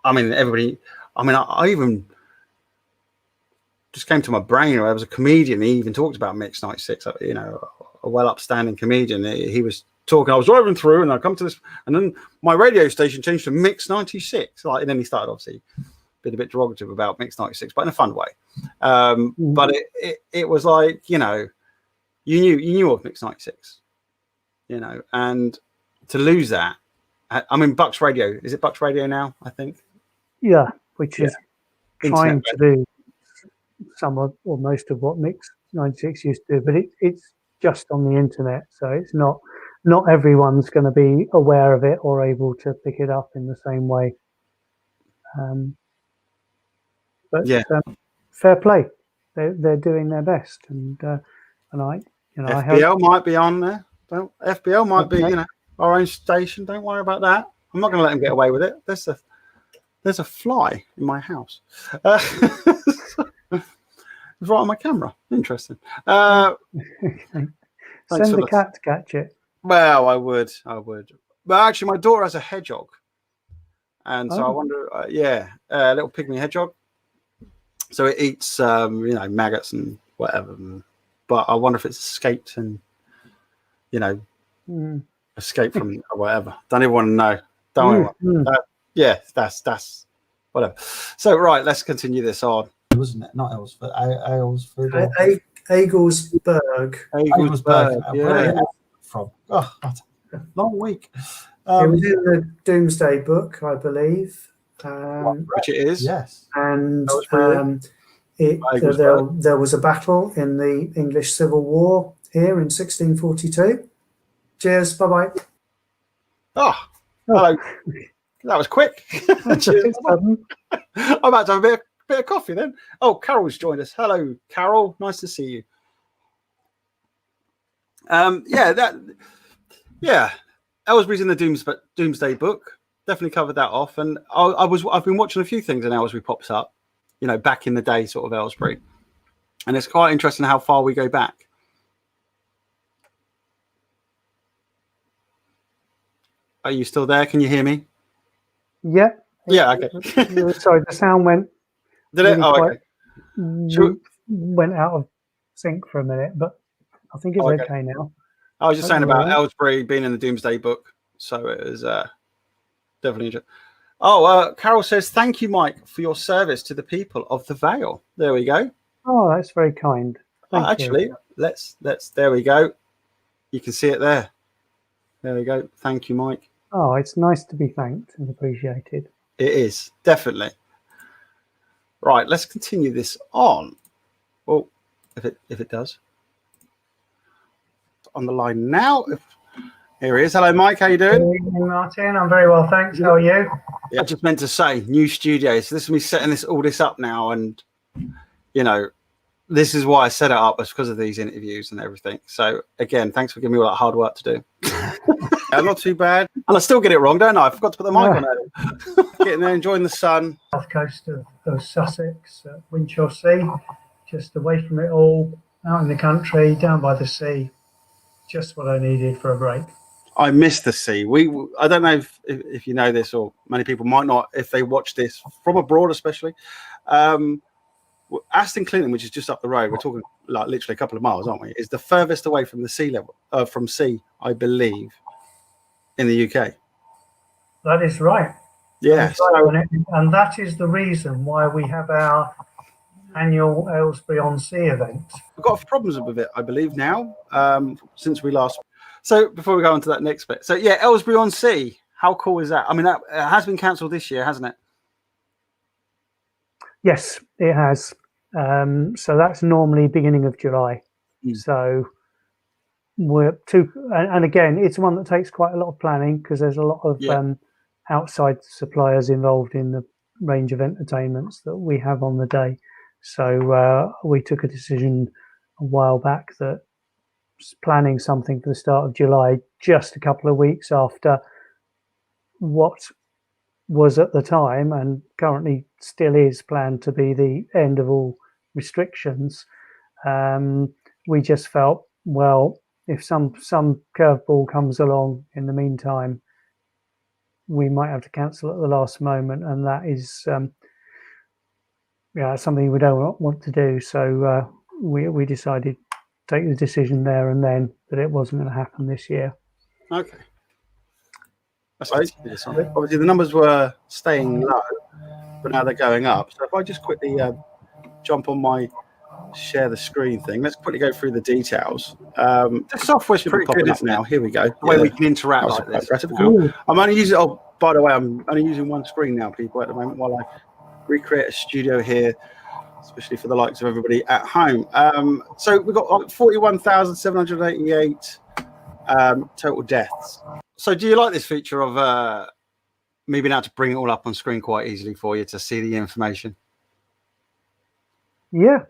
everybody. I even just came to my brain. There was a comedian. He even talked about Mix 96. A well upstanding comedian. He was talking. I was driving through, and I come to this, and then my radio station changed to Mix 96. And then he started obviously being a bit derogative about Mix 96, but in a fun way. But it was like you knew of Mix 96, and to lose that. Bucks Radio. Is it Bucks Radio now? I think. Yeah, which is trying to do some or most of what Mix 96 used to do, but it's just on the internet, so it's not everyone's going to be aware of it or able to pick it up in the same way. Fair play. They're doing their best, and I FBL might be on there. FBL might be our own station. Don't worry about that. I'm not going to let them get away with it. There's a fly in my house. It's right on my camera. Interesting. Send the cat to catch it. Well, I would. But actually, my daughter has a hedgehog, and so I wonder. A little pygmy hedgehog. So it eats, maggots and whatever. But I wonder if it's escaped and, escaped from whatever. Don't even want to know. Don't worry. That's whatever. So right, let's continue this on. Wasn't it? Not Aylesford. Aylesford. Aylesburg. Aylesburg. Yeah. From long week. It was in the Doomsday Book, I believe. Which it is. Yes. And there was a battle in the English Civil War here in 1642. Cheers. Bye-bye. Oh, hello. That was quick. Cheers. I'm about to have a bit of coffee then. Oh, Carol's joined us. Hello, Carol. Nice to see you. Aylesbury's in the Doomsday Book. Definitely covered that off. And I've been watching a few things in Aylesbury pops up, back in the day, sort of Aylesbury. And it's quite interesting how far we go back. Are you still there? Can you hear me? Yeah. Yeah, okay. Sorry, the sound went. Did it? Okay. Went out of sync for a minute, but I think it's okay now. I was just saying about Aylesbury being in the Doomsday Book, so it was definitely interesting. Carol says, "Thank you, Mike, for your service to the people of the Vale." There we go. Oh, that's very kind. Thank you. Let's. There we go. You can see it there. There we go. Thank you, Mike. Oh, it's nice to be thanked and appreciated. It is, definitely. Right, let's continue this on. Well, if it does. On the line now. Here he is. Hello, Mike. How you doing? Good evening, Martin. I'm very well, thanks. How are you? Yeah, I just meant to say, new studio. So this is me setting all this up now, and you know, this is why I set it up, it's because of these interviews and everything. So again, thanks for giving me all that hard work to do. Yeah, not too bad. And I still get it wrong, don't I? I forgot to put the mic on there. Getting there, enjoying the sun. South coast of Sussex, Winchelsea, just away from it all, out in the country, down by the sea. Just what I needed for a break. I miss the sea. I don't know if you know this, or many people might not if they watch this from abroad, especially. Aston Clinton, which is just up the road, we're talking like literally a couple of miles, aren't we? Is the furthest away from the sea level, from sea, I believe, in the UK. That is right. Yeah. And that is the reason why we have our annual Aylesbury on Sea event. We've got problems with it, I believe, now, since we last. So before we go on to that next bit, so yeah, Aylesbury on Sea. How cool is that? I mean, that has been cancelled this year, hasn't it? Yes, it has. So that's normally beginning of July. So and again, it's one that takes quite a lot of planning because there's a lot of outside suppliers involved in the range of entertainments that we have on the day. So we took a decision a while back that planning something for the start of July, just a couple of weeks after what was at the time and currently still is planned to be the end of all restrictions. We just felt, well, if some curveball comes along in the meantime, we might have to cancel at the last moment, and that is something we don't want to do. So we decided to take the decision there and then that it wasn't going to happen this year. Okay. Obviously, the numbers were staying low, but now they're going up. So if I just quickly jump on my share the screen thing, let's quickly go through the details. The software's pretty good now. Here we go. The way we can interact like this. Cool. I'm only using. Oh, by the way, I'm only using one screen now, people, at the moment, while I recreate a studio here, especially for the likes of everybody at home. So we've got 41,788 total deaths. So do you like this feature of me being able to bring it all up on screen quite easily for you to see the information? Yeah,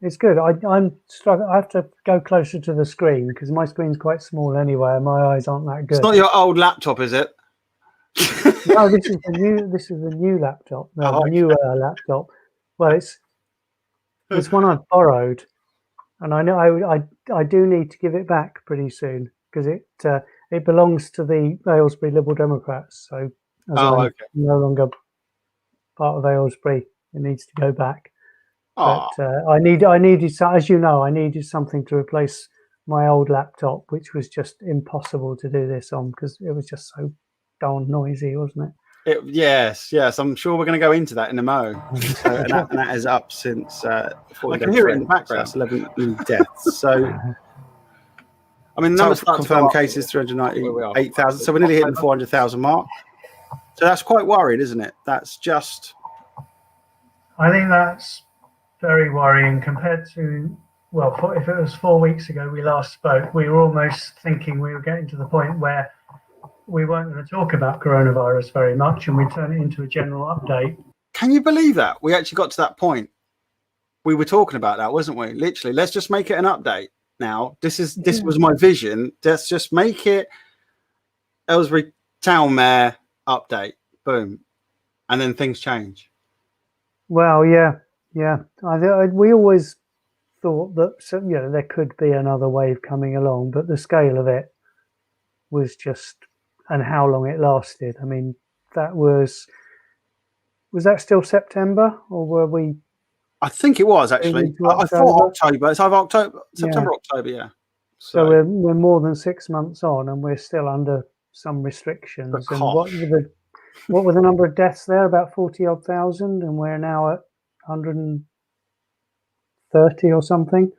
it's good. I'm struggling. I have to go closer to the screen because my screen's quite small anyway, and my eyes aren't that good. It's not your old laptop, is it? No, this is the new laptop. No, newer laptop. Well, it's one I've borrowed, and I know I do need to give it back pretty soon because it belongs to the Aylesbury Liberal Democrats. So I'm no longer part of Aylesbury, it needs to go back. But I needed, as you know, I needed something to replace my old laptop, which was just impossible to do this on because it was just so darn noisy, wasn't it? Yes. I'm sure we're going to go into that in a mo. So, and that is up since. I can hear it in the background. So 11 new deaths. So, I mean, numbers for confirmed cases 398,000. So we're nearly hitting the 400,000 mark. So that's quite worried, isn't it? That's just. I think that's very worrying compared to, well, if it was 4 weeks ago we last spoke, we were almost thinking we were getting to the point where we weren't going to talk about coronavirus very much and we'd turn it into a general update. Can you believe that? We actually got to that point. We were talking about that, wasn't we? Literally, let's just make it an update now. This was my vision. Let's just make it Aylesbury Town Mayor update. Boom. And then things change. Well, yeah. We always thought that there could be another wave coming along, but the scale of it was just, and how long it lasted. I mean, that was that still September, or were we? I think it was actually. I thought October. It's either September, October, yeah. So we're more than 6 months on, and we're still under some restrictions. And what were the number of deaths there? About 40,000, and we're now at 130 or something.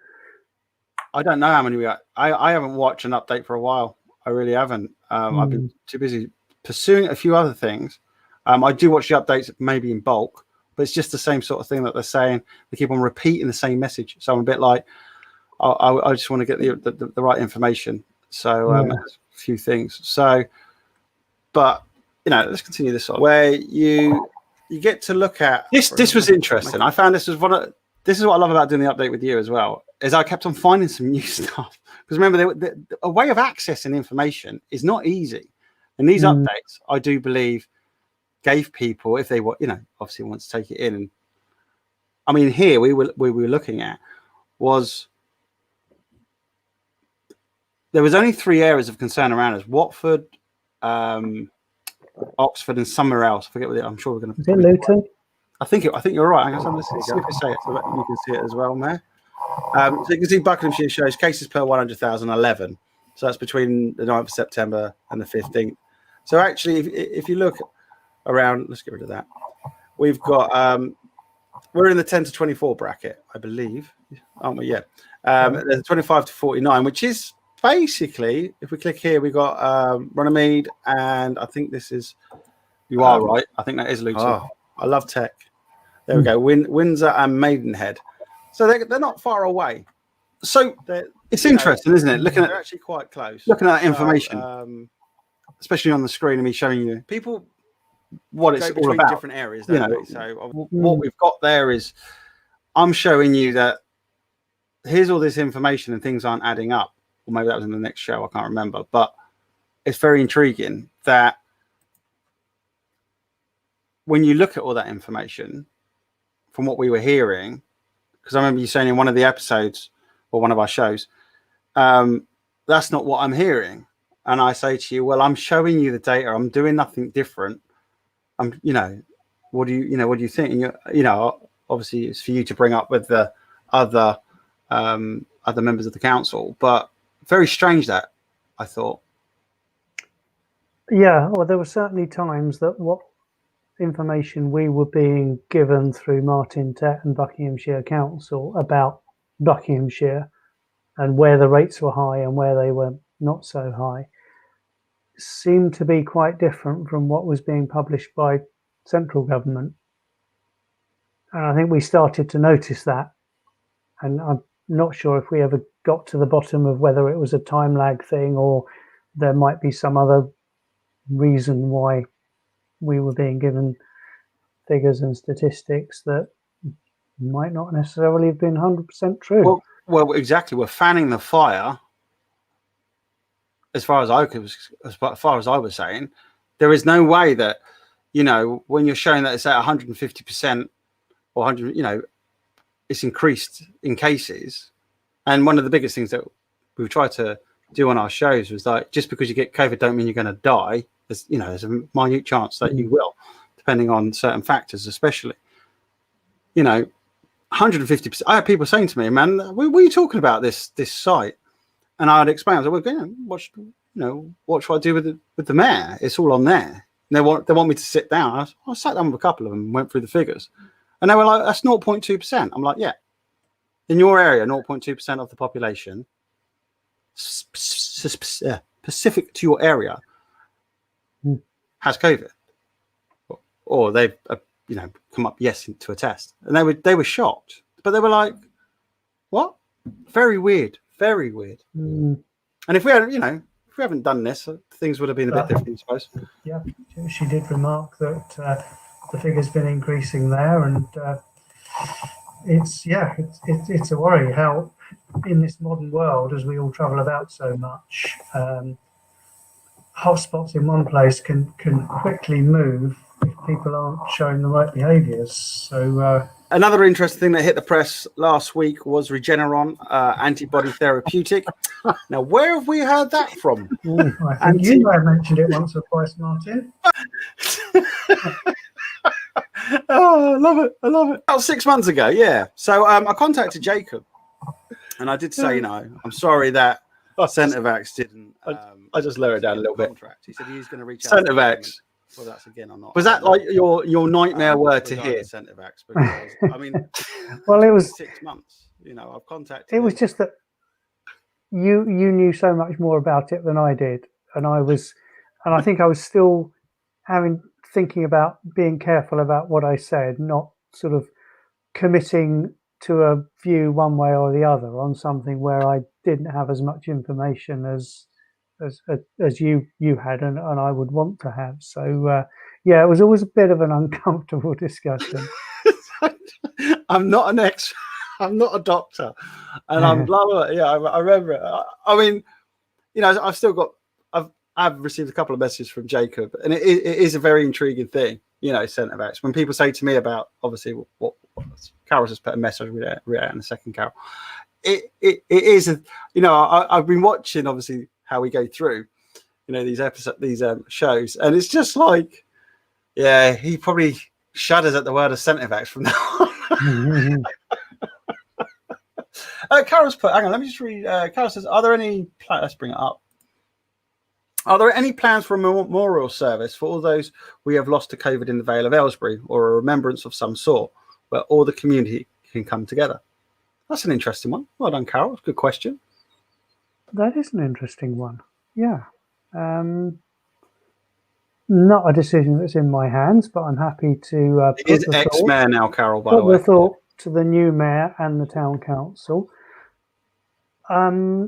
I don't know how many we are. I haven't watched an update for a while. I really haven't. I've been too busy pursuing a few other things. I do watch the updates maybe in bulk, but it's just the same sort of thing that they're saying. They keep on repeating the same message. So I'm a bit like, I just want to get the right information. So a few things. So, but let's continue this on where you get to look at this. This was interesting. I found this was one of this is what I love about doing the update with you as well, is I kept on finding some new stuff. Because remember, a way of accessing information is not easy. And these updates, I do believe, gave people, if they were, obviously want to take it in. And I mean, here we were looking at was, there was only 3 areas of concern around us: Watford, Oxford, and somewhere else. I forget what I'm sure we're going to. Is it Luton? I think you're right. I'm going to see if I say it so that you can see it as well, Mayor. So you can see Buckinghamshire shows cases per 100,000 11. So that's between the 9th of September and the 15th. So actually, if you look around, let's get rid of that. We've got we're in the 10 to 24 bracket, I believe, aren't we? Yeah. There's 25 to 49, which is basically, if we click here, we've got Runnymede, and I think this is. You are right. I think that is Luton. Oh, I love tech. There we go. Windsor and Maidenhead. So they're not far away. So it's interesting, isn't it? They're actually quite close. Looking at that information, especially on the screen, and me showing you people what it's all about. Different areas, So what we've got there is, I'm showing you that here's all this information and things aren't adding up. Or maybe that was in the next show. I can't remember, but it's very intriguing that when you look at all that information from what we were hearing, because I remember you saying in one of the episodes or one of our shows, that's not what I'm hearing. And I say to you, well, I'm showing you the data. I'm doing nothing different. What do you think? And obviously it's for you to bring up with the other members of the council, but very strange that I thought. Yeah, well, there were certainly times that what information we were being given through Martin Tett and Buckinghamshire Council about Buckinghamshire and where the rates were high and where they were not so high seemed to be quite different from what was being published by central government. And I think we started to notice that. And I'm not sure if we ever got to the bottom of whether it was a time lag thing or there might be some other reason why we were being given figures and statistics that might not necessarily have been 100% true. Well, exactly. We're fanning the fire. As far as I was saying, there is no way that, when you're showing that it's at 150% or 100, it's increased in cases. And one of the biggest things that we've tried to do on our shows was like, just because you get COVID don't mean you're going to die. There's a minute chance that you will, depending on certain factors, especially. 150%. I had people saying to me, "Man, what are you talking about this site?" And I would explain. I was like, "Well, what should I do with the mayor? It's all on there." And they want me to sit down. I sat down with a couple of them and went through the figures, and they were like, "That's 0.2%." I'm like, "Yeah, in your area, 0.2% of the population, specific to your area, has COVID, or they've come up to a test," and they were shocked, but they were like, "What? Very weird, very weird." And if we haven't done this, things would have been a bit different, I suppose. Yeah, she did remark that the figure's been increasing there, and it's a worry how in this modern world, as we all travel about so much, hotspots in one place can quickly move if people aren't showing the right behaviours. So another interesting thing that hit the press last week was Regeneron antibody therapeutic. Now, where have we heard that from? I think you might have mentioned it once or twice, Martin. Oh, I love it. About 6 months ago, yeah. So I contacted Jacob, and I did say, I'm sorry that Centrevax didn't. I just lower it down a little bit. He said he's going to reach out. Centrevax. Well, that's again or not. Was that like your nightmare word to hear? Centrevax, because I mean, well, it was 6 months. I've contacted. It was just that you knew so much more about it than I did, and I think I was still thinking about being careful about what I said, not sort of committing to a view one way or the other on something where I didn't have as much information as you had and I would want to have. So it was always a bit of an uncomfortable discussion. I'm not an expert. I'm not a doctor, and I'm blah blah. Yeah, I remember it. I mean, you know, I've received a couple of messages from Jacob, and it is a very intriguing thing. You know, centre backs. When people say to me about obviously what Carol just put a message read out in a second, Carol. It is, you know, I've been watching obviously how we go through, you know, these shows, and it's just like, yeah, he probably shudders at the word of centre backs from now on. Carol's put, hang on, let me just read. Carol says, are there any let's bring it up. Are there any plans for a memorial service for all those we have lost to COVID in the Vale of Aylesbury, or a remembrance of some sort where all the community can come together? That's an interesting one. Well done, Carol. Good question. That is an interesting one. Yeah. Not a decision that's in my hands, but I'm happy to He is ex-mayor now, Carol, by the way. Put the thought to the new mayor and the town council. My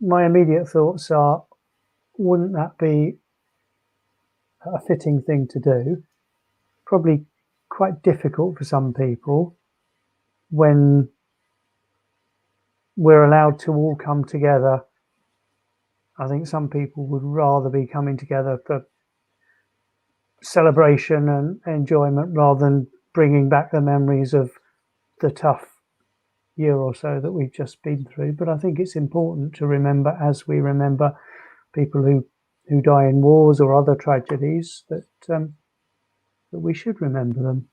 immediate thoughts are, wouldn't that be a fitting thing to do? Probably quite difficult for some people when we're allowed to all come together. I think some people would rather be coming together for celebration and enjoyment rather than bringing back the memories of the tough year or so that we've just been through. But I think it's important to remember, as we remember people who die in wars or other tragedies, that we should remember them.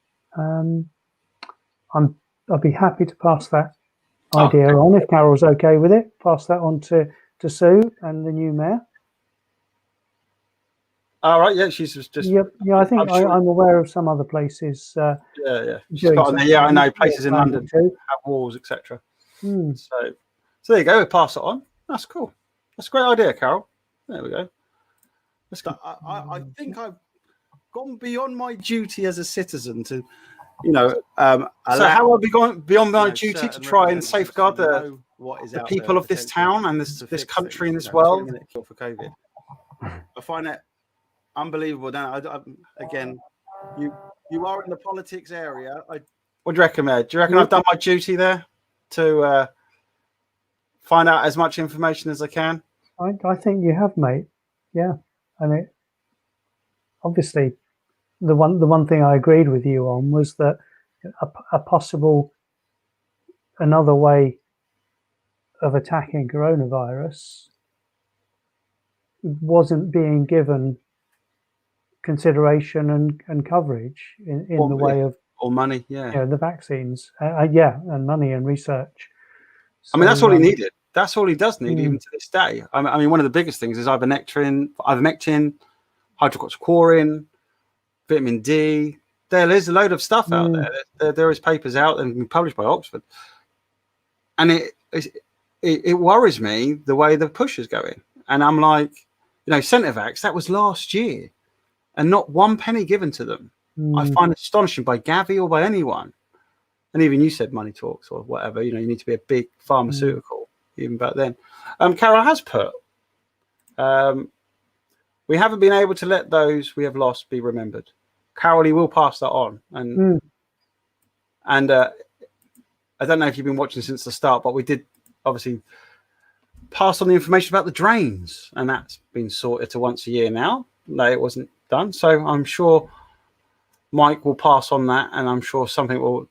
I'd be happy to pass that idea on, if Carol's okay with it. Pass that on to Sue and the new mayor. All right, yeah, she's just. Yeah, I think I'm aware of some other places. Yeah. She's got on there. Yeah, I know places in London have walls, etc. So there you go. We'll pass it on. That's cool. That's a great idea, Carol. There we go. Let's go. I think I've gone beyond my duty as a citizen to, you know, so how have we gone beyond my duty to try and safeguard the people of this town and this country and this world? For COVID, I find that unbelievable. Again, you are in the politics area. What do you reckon, Mayor? Do you reckon I've done my duty there to find out as much information as I can? I think you have, mate. Yeah, I mean, obviously, the one thing I agreed with you on was that a possible another way of attacking coronavirus wasn't being given consideration and coverage in the way of or money, the vaccines, and money and research. So, I mean, that's all he needed. That's all he does need, even to this day. I mean, one of the biggest things is ivermectin, hydroxychloroquine, vitamin D. There is a load of stuff out there. There is papers out and been published by Oxford, and it worries me the way the push is going. And I'm like, you know, Centrevax, that was last year, and not one penny given to them. I find it astonishing by Gavi or by anyone. And even you said money talks or whatever. You know, you need to be a big pharmaceutical even back then. Carol has put, we haven't been able to let those we have lost be remembered. Carol, will pass that on. And I don't know if you've been watching since the start, but we did obviously pass on the information about the drains, and that's been sorted to once a year now. No, it wasn't done. So I'm sure Mike will pass on that, and I'm sure something will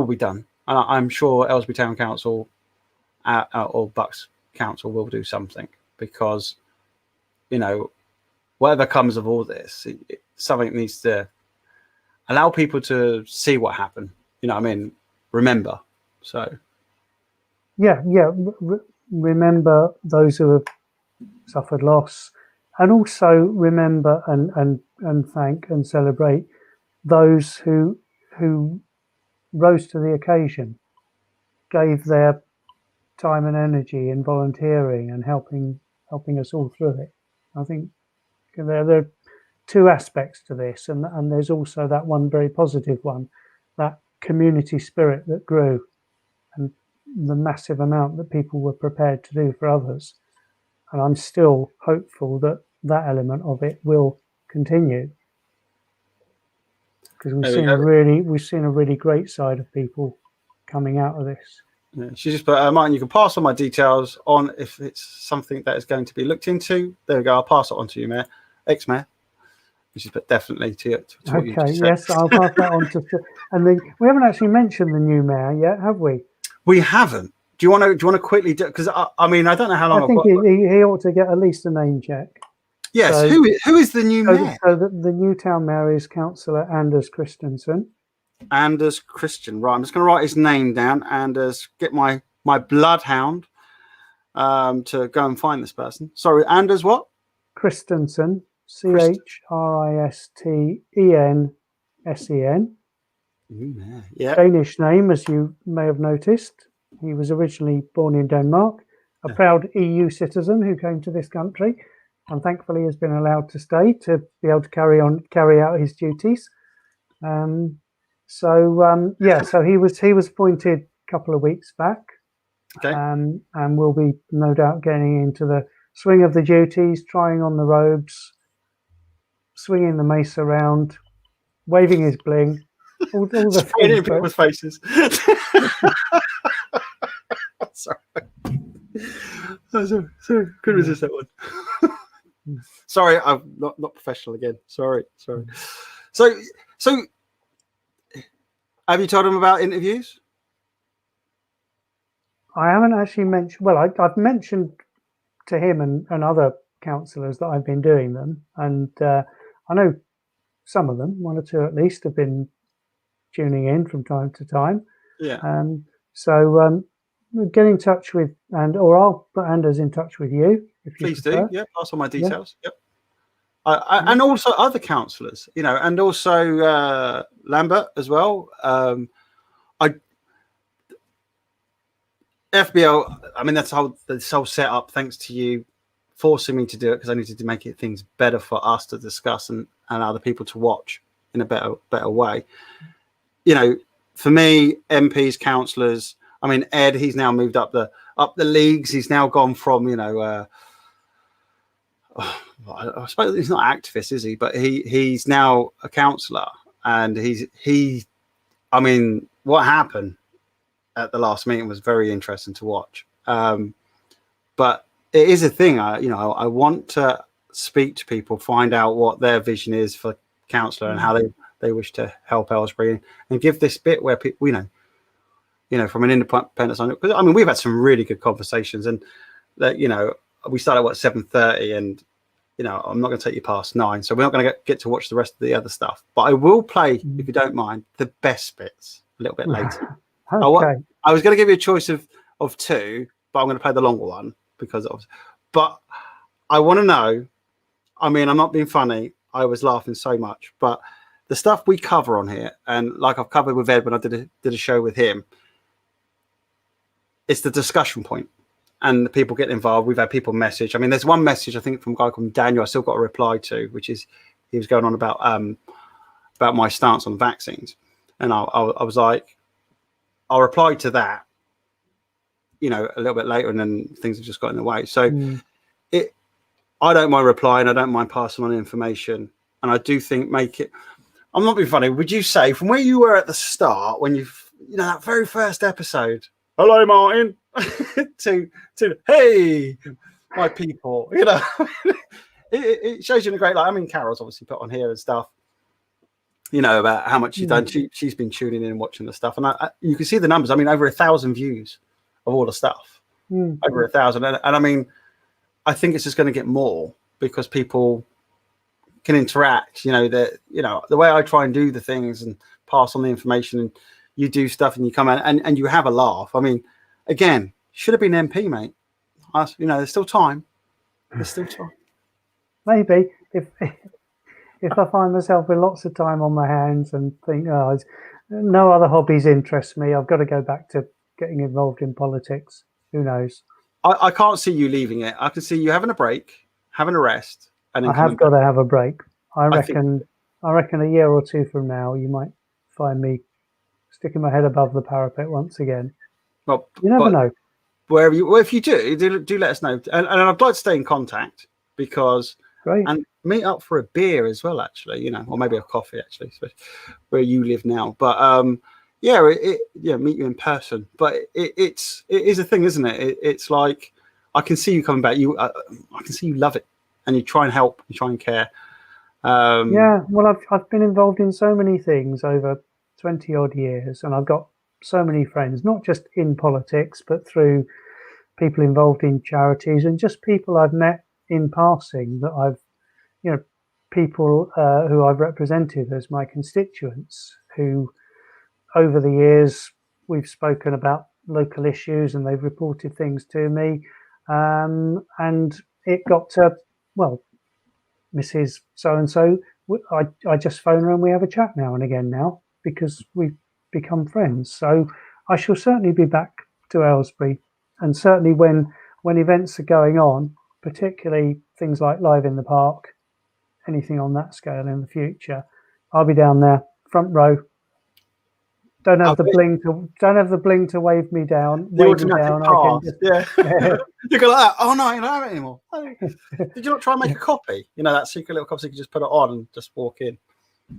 be done. And I'm sure Aylesbury Town Council or Bucks Council will do something, because, you know, whatever comes of all this, something needs to allow people to see what happened. You know what I mean? Remember. So. Remember those who have suffered loss, and also remember and thank and celebrate those who rose to the occasion, gave their time and energy in volunteering and helping us all through it. I think there are two aspects to this, and there's also that one very positive one, that community spirit that grew, and the massive amount that people were prepared to do for others. And I'm still hopeful that that element of it will continue, because we've seen a really great side of people coming out of this. Yeah, she just put, Martin, you can pass on my details on if it's something that is going to be looked into. There we go. I'll pass it on to you, Mayor, ex-Mayor. She's put definitely to what you Okay, just said. yes, I'll pass that on to. And then we haven't actually mentioned the new mayor yet, have we? We haven't. Do you want to quickly do? Because I mean, I don't know how long. I think he ought to get at least a name check. Yes. So, who is the new mayor? So the new town mayor is Councillor Anders Christensen. Anders Christian. Right. I'm just going to write his name down. Anders. Get my bloodhound to go and find this person. Sorry, Anders. What? Christensen. Christensen. Yeah. Danish name, as you may have noticed. He was originally born in Denmark, a proud EU citizen who came to this country, and thankfully has been allowed to stay to be able to carry out his duties. So he was appointed a couple of weeks back, and will be no doubt getting into the swing of the duties, trying on the robes, swinging the mace around, waving his bling, all the spraying in people's faces. Sorry. Sorry. Couldn't resist that one. Sorry, I'm not professional again. Sorry. So, have you told him about interviews? I haven't actually mentioned. Well, I've mentioned to him and other councillors that I've been doing them, and I know some of them, one or two at least, have been tuning in from time to time. Yeah. So get in touch with, or I'll put Anders in touch with you if you please prefer. do. Yeah, pass on my details. Yeah. Yep. And also other councillors, and also Lambert as well. FBL. I mean, that's this whole setup. Thanks to you forcing me to do it, because I needed to make things better for us to discuss and other people to watch in a better way. For me, MPs, councillors. I mean, Ed. He's now moved up the leagues. He's now gone from I suppose he's not an activist, is he? But he's now a councillor, and I mean, what happened at the last meeting was very interesting to watch. But it is a thing. I want to speak to people, find out what their vision is for councillor and how they wish to help Aylesbury, and give this bit where people, from an independent side. Because I mean, we've had some really good conversations, and that we started at 7:30, and I'm not going to take you past 9, so we're not going to get to watch the rest of the other stuff. But I will play, if you don't mind, the best bits a little bit later. Okay. I was going to give you a choice of 2, but I'm going to play the longer one but I want to know. I mean, I'm not being funny. I was laughing so much, but the stuff we cover on here, and like I've covered with Ed when I did a show with him, it's the discussion point. And the people get involved. We've had people message. I mean, there's one message I think from a guy called Daniel I still got a reply to, which is he was going on about my stance on vaccines, and I was like, I'll reply to that, a little bit later, and then things have just got in the way. So I don't mind replying. I don't mind passing on information, and I do think I'm not being funny. Would you say from where you were at the start, when that very first episode? Hello, Martin. to hey, my people. It shows you in a great light. I mean, Carol's obviously put on here and stuff. About how much she's done. She's been tuning in and watching the stuff, and you can see the numbers. I mean, over 1,000 views of all the stuff. Over 1,000, and I mean, I think it's just going to get more because people can interact. The way I try and do the things and pass on the information, and you do stuff and you come out and you have a laugh. I mean, again, should have been MP, mate. There's still time. There's still time. Maybe if I find myself with lots of time on my hands and think, no other hobbies interest me, I've got to go back to getting involved in politics. Who knows? I can't see you leaving it. I can see you having a break, having a rest, and then I have got to have a break. I reckon a year or 2 from now, you might find me sticking my head above the parapet once again. Well, you never know. If you do let us know, and I'd like to stay in contact because great, and meet up for a beer as well, actually, or maybe a coffee, actually, where you live now. But meet you in person. But it is a thing, isn't it? It's like I can see you coming back. I can see you love it, and you try and help, you try and care. Well, I've been involved in so many things over 20 odd years, and I've got so many friends, not just in politics, but through people involved in charities and just people I've met in passing that I've, people who I've represented as my constituents who over the years we've spoken about local issues and they've reported things to me. And it got to, well, Mrs. So-and-so, I just phone her and we have a chat now and again now because we've become friends. So I shall certainly be back to Aylesbury, and certainly when events are going on, particularly things like Live in the Park, anything on that scale in the future, I'll be down there, front row. Don't have the bling to wave me down. The automatic pass. You go like that. Oh no, I don't have it anymore. Did you not try and make a copy? That secret little copy so you can just put it on and just walk in.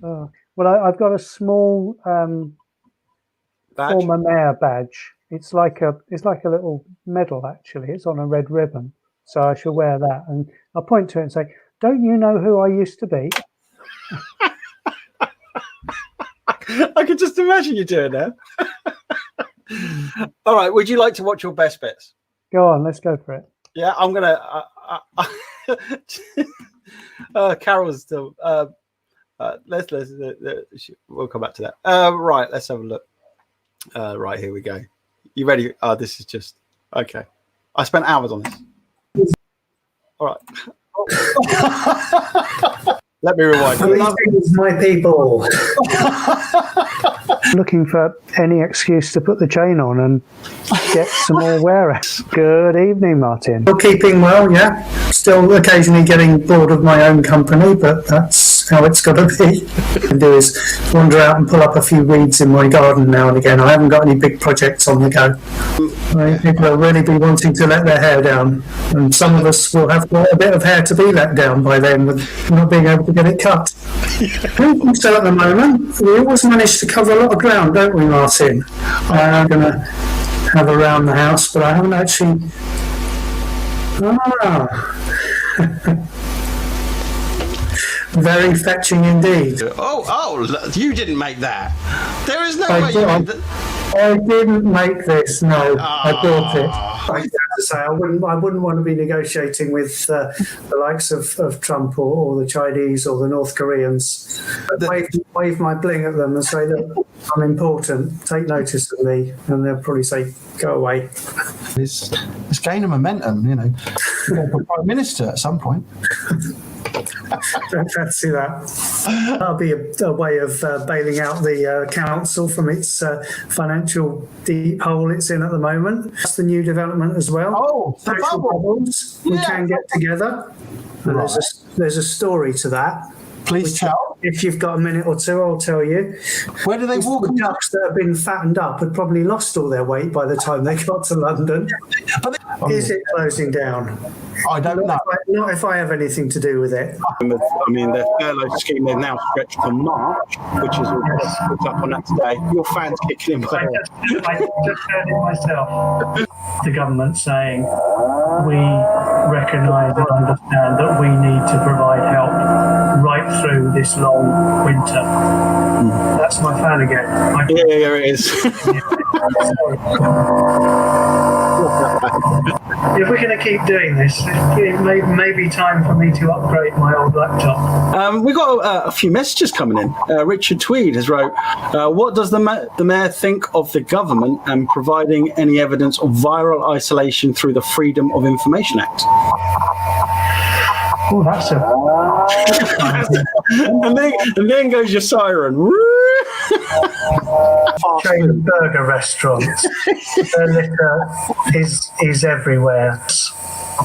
Well, I've got a small former mayor badge. It's like a little medal actually. It's on a red ribbon, so I shall wear that. And I'll point to it and say, "Don't you know who I used to be?" I could just imagine you doing that. All right. Would you like to watch your best bits? Go on. Let's go for it. Yeah, I'm gonna. Carol's still. Let's. We'll come back to that. Right. Let's have a look. Right, here we go. You ready? Oh, this is just okay. I spent hours on this. All right. Let me rewind. My people. Looking for any excuse to put the chain on and get some more wearers. Good evening, Martin. Still keeping well, yeah. Still occasionally getting bored of my own company, but that's how it's got to be. What I can do is wander out and pull up a few weeds in my garden now and again. I haven't got any big projects on the go. People will really be wanting to let their hair down, and some of us will have quite a bit of hair to be let down by then with not being able to get it cut. So at the moment, we always manage to cover a lot of ground, don't we, Martin? I'm going to have around the house, but I haven't actually... Very fetching indeed. Oh, you didn't make that. There is no way you made that. I didn't make this, no. I bought it. I have to say, I wouldn't want to be negotiating with the likes of Trump or the Chinese or the North Koreans. Wave my bling at them and say that I'm important, take notice of me, and they'll probably say, go away. It's gaining momentum, Prime Minister at some point. Don't fancy that. That'll be a way of bailing out the council from its financial deep hole it's in at the moment. That's the new development as well. Oh, the bubbles. We can get together. And right. There's a story to that. Please tell. If you've got a minute or two, I'll tell you. Where do they walk? The ducks that have been fattened up had probably lost all their weight by the time they got to London. Is it closing down? I don't know. Not if I have anything to do with it. I mean, their furlough scheme, they've now stretched to March, which is what's up on that today. Your fans kicking in. I just heard it myself. The government saying, we recognise and understand that we need to provide help right through this long winter. That's my fan again. Yeah, it is. If we're going to keep doing this, it may be time for me to upgrade my old laptop. We've got a few messages coming in. Richard Tweed has wrote, what does the mayor think of the government and providing any evidence of viral isolation through the Freedom of Information Act? Oh, that's a... and then goes your siren. Chain burger restaurants. Their liquor is everywhere.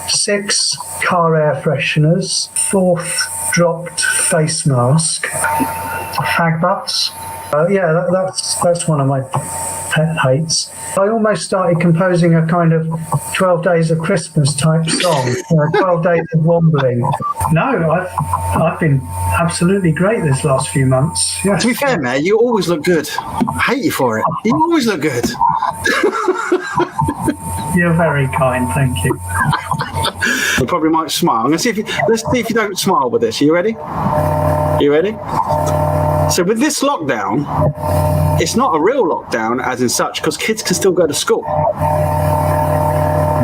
6 car air fresheners. 4th dropped face mask. Fag butts. That's one of my pet hates. I almost started composing a kind of 12 Days of Christmas type song, 12 Days of Wombling. No, I've been absolutely great this last few months. Yes. To be fair, Mayor, you always look good. I hate you for it. You always look good. You're very kind, thank you. You probably might smile. I'm going to see let's see if you don't smile with this. Are you ready? You ready? So with this lockdown, it's not a real lockdown as in such, because kids can still go to school.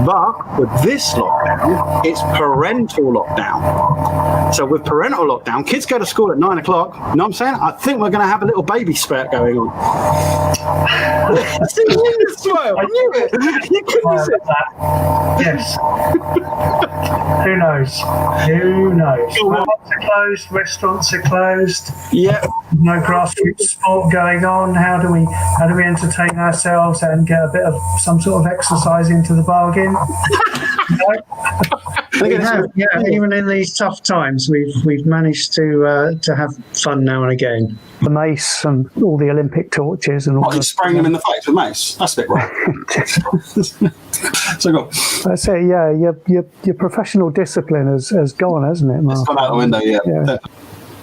But with this lockdown, it's parental lockdown. So with parental lockdown, kids go to school at 9 o'clock. You know what I'm saying? I think we're going to have a little baby spat going on. I see you smile. I knew it. You couldn't say that. Yes. Who knows? Who knows? Pubs are closed, restaurants are closed. Yeah. No grassroots sport going on. How do we entertain ourselves and get a bit of some sort of exercise into the bargain? Even in these tough times, we've managed to have fun now and again. The mace and all the Olympic torches and all. What, you spraying them in the face with mace? That's a bit right. So go. That's it. Yeah, your professional discipline has gone, hasn't it, Mark? It's gone out the window. Yeah.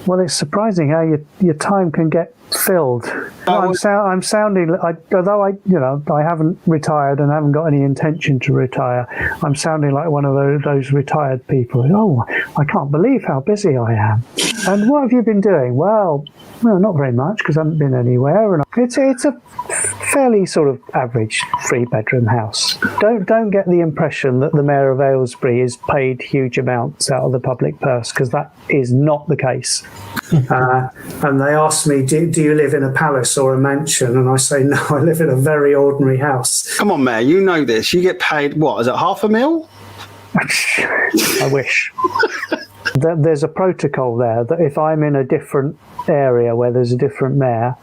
Well, it's surprising how your time can get filled. I'm sounding, although I haven't retired and haven't got any intention to retire, I'm sounding like one of those retired people. Oh, I can't believe how busy I am. And what have you been doing? Well, not very much, because I haven't been anywhere. And it's a fairly sort of average 3-bedroom house. Don't get the impression that the Mayor of Aylesbury is paid huge amounts out of the public purse, because that is not the case. And they ask me, do you live in a palace or a mansion? And I say, no, I live in a very ordinary house. Come on, Mayor, you know this. You get paid, what, is it $500,000? I wish. There's a protocol there that if I'm in a different area where there's a different mayor,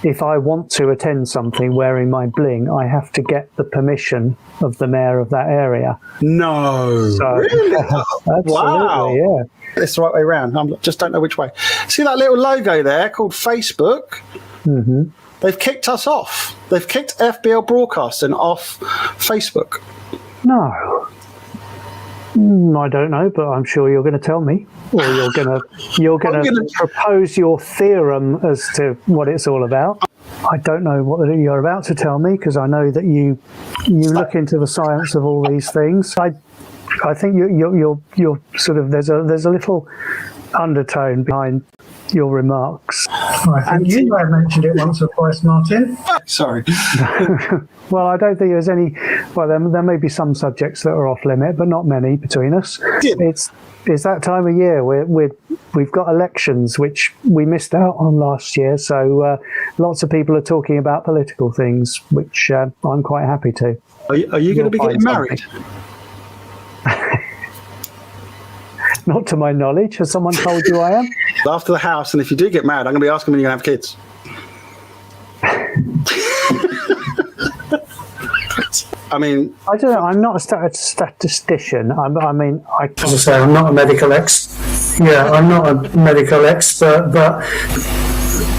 if I want to attend something wearing my bling, I have to get the permission of the mayor of that area. No. So, really? Absolutely, wow. Yeah. It's the right way around. I just don't know which way. See that little logo there called Facebook? Mm-hmm. They've kicked us off. They've kicked FBL Broadcasting off Facebook. No. I don't know, but I'm sure you're going to tell me, or you're going to propose your theorem as to what it's all about. I don't know what you're about to tell me, because I know that you look into the science of all these things. I think you're sort of there's a little undertone behind your remarks. I think you may have mentioned it once or twice, Martin. Sorry. Well, I don't think there's any. Well, there may be some subjects that are off limit, but not many between us. Yeah. It's that time of year we've got elections, which we missed out on last year. So lots of people are talking about political things, which I'm quite happy to. Are you going to be getting married? Not to my knowledge. Has someone told you I am? After the house, and if you do get married, I'm going to be asking when you're going to have kids. I mean, I don't know. I'm not a statistician. As I say, I'm not a medical I'm not a medical expert, but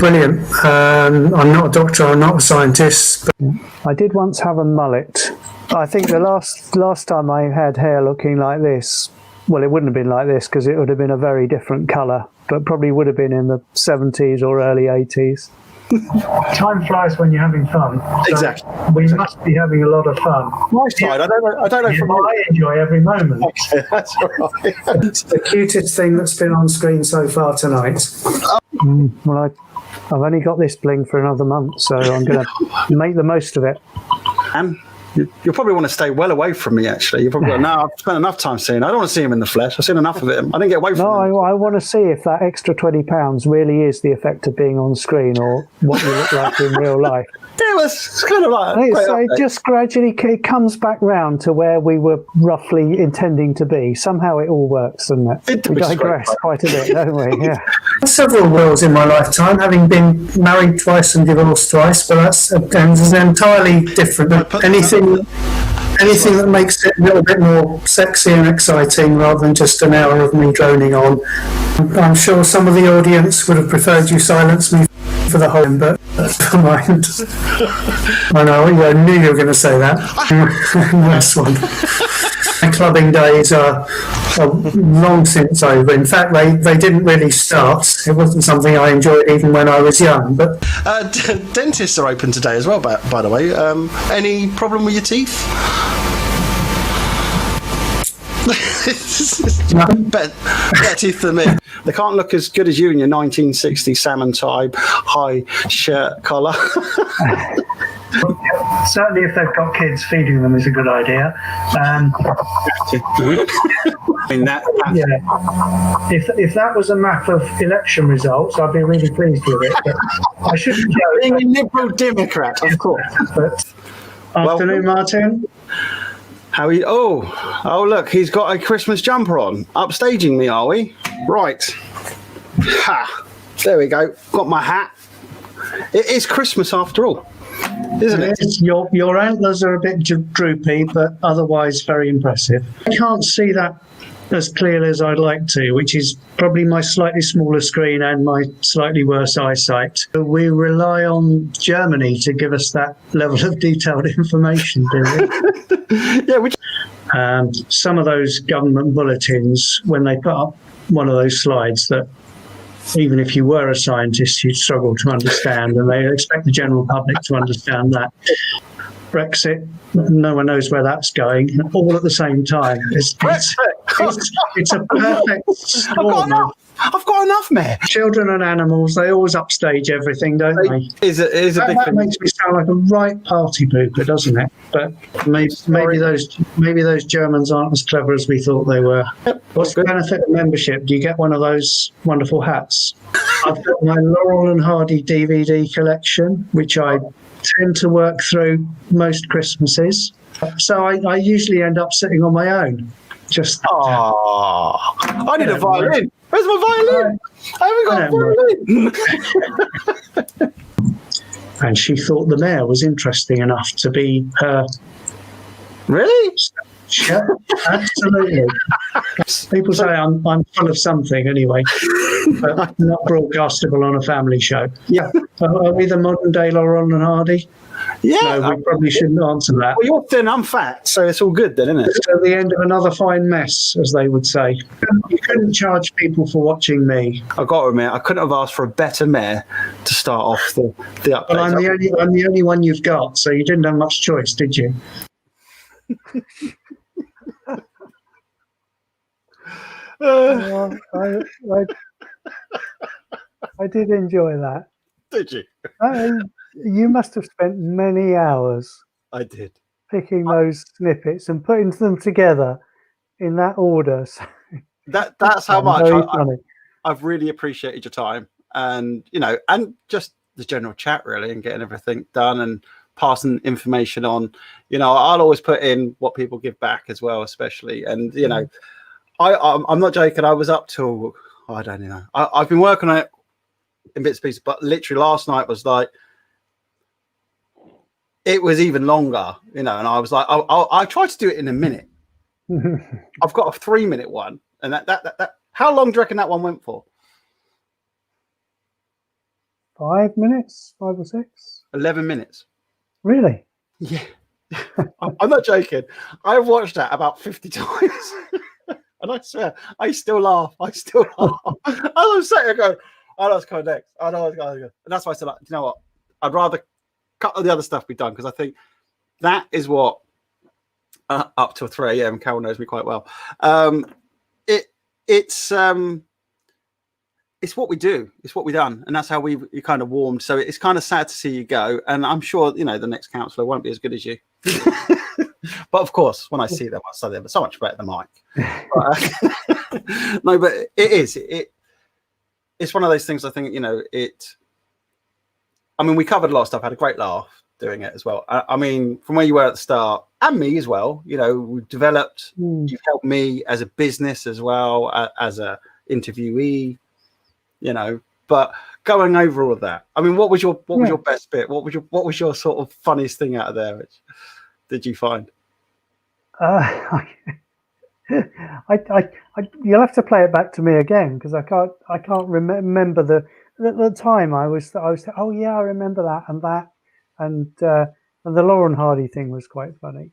brilliant. I'm not a doctor. I'm not a scientist. But I did once have a mullet. I think the last time I had hair looking like this, well, it wouldn't have been like this because it would have been a very different colour, but probably would have been in the 70s or early 80s. Time flies when you're having fun. So exactly. We must be having a lot of fun. My side, I don't know. From I enjoy every moment. Okay, that's all right. it's the cutest thing that's been on screen so far tonight. Well, I've only got this bling for another month, so I'm going to make the most of it. You'll probably want to stay well away from me, actually. You'll probably go, no, I've spent enough time seeing him. I don't want to see him in the flesh. I've seen enough of him. I didn't get away from him. No, I want to see if that extra £20 really is the effect of being on screen or what you look like in real life. Yeah, it's kind of like... It just gradually comes back round to where we were roughly intending to be. Somehow it all works, doesn't it? We digress quite a bit, don't we? Yeah. Several wills in my lifetime, having been married twice and divorced twice, but that's entirely different. Anything that makes it a little bit more sexy and exciting rather than just an hour of me droning on. I'm sure some of the audience would have preferred you silence me for the whole, but Mind. I know, I knew you were going to say that. Nice one. My clubbing days are long since over. In fact, they didn't really start. It wasn't something I enjoyed even when I was young. But dentists are open today as well, by the way. Any problem with your teeth? better teeth than me. They can't look as good as you in your 1960 salmon tie high shirt collar. Certainly, if they've got kids, feeding them is a good idea. I mean, yeah. If that was a map of election results, I'd be really pleased with it. But I shouldn't joke. Being a Liberal Democrat, of course. But afternoon, Martin. How are you? Oh, look, he's got a Christmas jumper on. Upstaging me, are we? Right. Ha! There we go. Got my hat. It is Christmas after all, isn't it? Your antlers are a bit droopy, but otherwise very impressive. I can't see that as clearly as I'd like to, which is probably my slightly smaller screen and my slightly worse eyesight. We rely on Germany to give us that level of detailed information, do we? Yeah, some of those government bulletins, when they put up one of those slides that even if you were a scientist, you'd struggle to understand, and they expect the general public to understand that. Brexit, no one knows where that's going, all at the same time. It's a perfect storm. I've got enough, Mayor. Children and animals, they always upstage everything, don't they? That makes me sound like a right party pooper, doesn't it? But maybe those Germans aren't as clever as we thought they were. What's the benefit of membership? Do you get one of those wonderful hats? I've got my Laurel and Hardy DVD collection, which I tend to work through most Christmases. So I usually end up sitting on my own. I need a violin. Where's my violin? I haven't got a violin. And she thought the mayor was interesting enough to be her. Really? Yeah, absolutely. People say I'm full of something anyway, but not broadcastable on a family show. Yeah. Are we the modern day Laurel and Hardy? Yeah. No, we probably shouldn't answer that. Well, you're thin, I'm fat, so it's all good then, isn't it? It's at the end of another fine mess, as they would say. You couldn't charge people for watching me. I've got to admit, I couldn't have asked for a better mayor to start off the update. Well, I'm the only one you've got, so you didn't have much choice, did you? I did enjoy that. Did you? You must have spent many hours. I did. Picking those snippets and putting them together in that order. So that's how much funny. I've really appreciated your time, and and just the general chat really, and getting everything done and passing information on. I'll always put in what people give back as well, especially, and I'm not joking. I was up till I don't know. I've been working on it in bits and pieces, but literally last night was like, it was even longer, and I was like, I tried to do it in a minute. I've got a 3-minute one, and that how long do you reckon that one went for? 5 minutes, 5 or 6, 11 minutes. Really? Yeah. I'm not joking. I've watched that about 50 times. And I swear, I still laugh. I was sitting there going, I know what's coming next. I know what's going to go. And that's why I said, you know what? I'd rather cut all the other stuff be done, because I think that is what, up till 3 a.m., Carol knows me quite well. It's what we do. It's what we've done. And that's how we kind of warmed. So it's kind of sad to see you go. And I'm sure, the next councillor won't be as good as you. But of course, when I see them, I say they're so much better than Mike. No, but it is. It's one of those things. I think I mean, we covered a lot of stuff. Had a great laugh doing it as well. I mean, from where you were at the start, and me as well. We've developed. You've helped me as a business as well, as a interviewee. But going over all of that, I mean, what was your best bit? What was your sort of funniest thing out of there? Which did you find? You'll have to play it back to me again, because I can't remember at the time, I was, oh yeah, I remember that, and the Lauren Hardy thing was quite funny.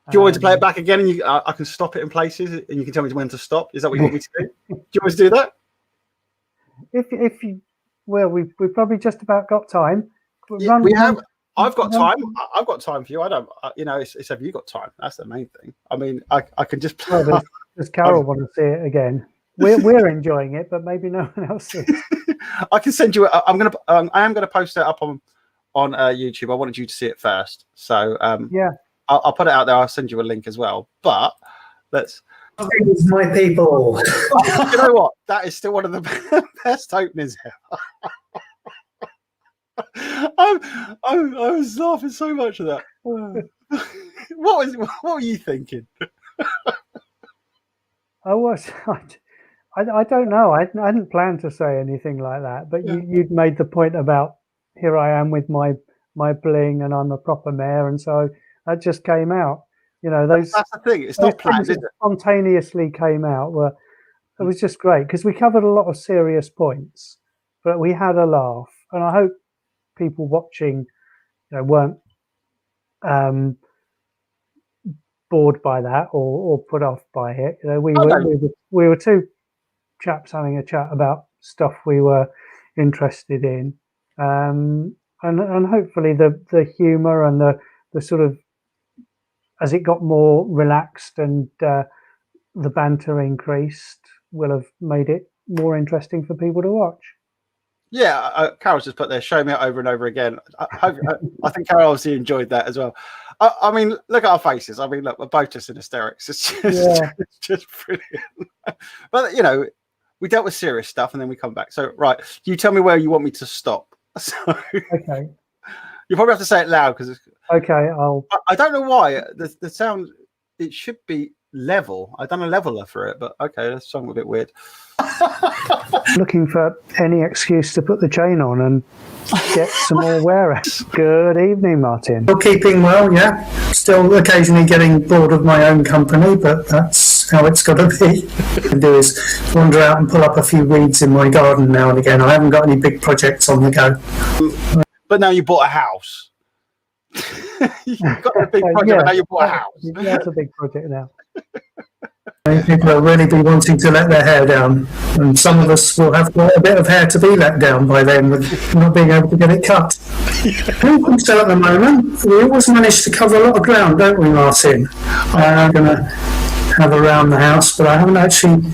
Do you want me to play it back again, and I can stop it in places, and you can tell me when to stop? Is that what you want me to do? Do you want me to do that? If you, well, we've probably just about got time. I've got time. I've got time for you. I don't. It's have you got time? That's the main thing. I mean, I can just play. Well, does Carol want to see it again? We're enjoying it, but maybe no one else is. I can send you. I am gonna post it up on YouTube. I wanted you to see it first, so yeah. I'll put it out there. I'll send you a link as well. But let's. It's my people. You know what? That is still one of the best openings ever. I was laughing so much at that. What were you thinking? I don't know. I hadn't planned to say anything like that, but you'd made the point about here I am with my bling and I'm a proper mayor, and so that just came out. That's the thing. It's not planned. Is it? Spontaneously came out. It was just great because we covered a lot of serious points, but we had a laugh, and I hope people watching, weren't bored by that or put off by it. We were two chaps having a chat about stuff we were interested in, and hopefully the humour and the sort of, as it got more relaxed and the banter increased, will have made it more interesting for people to watch. Yeah, Carol's just put there, show me it over and over again. I think Carol obviously enjoyed that as well. I mean, look at our faces. I mean, look, we're both just in hysterics. It's just brilliant. But, we dealt with serious stuff and then we come back. So, right, you tell me where you want me to stop. So, okay. You probably have to say it loud because. Okay, I don't know why the sound. It should be level. I've done a leveler for it, but okay, that's something a bit weird. Looking for any excuse to put the chain on and get some more wear. Good evening, Martin. Still keeping well, yeah. Still occasionally getting bored of my own company, but that's how it's got to be. What I can do is wander out and pull up a few weeds in my garden now and again. I haven't got any big projects on the go. But now you bought a house. You've got a big project, but now you bought a house. That's a big project now. People will really be wanting to let their hair down, and some of us will have quite a bit of hair to be let down by then with not being able to get it cut. So at the moment, we always manage to cover a lot of ground, don't we, Martin? I'm going to have around the house, but I haven't actually.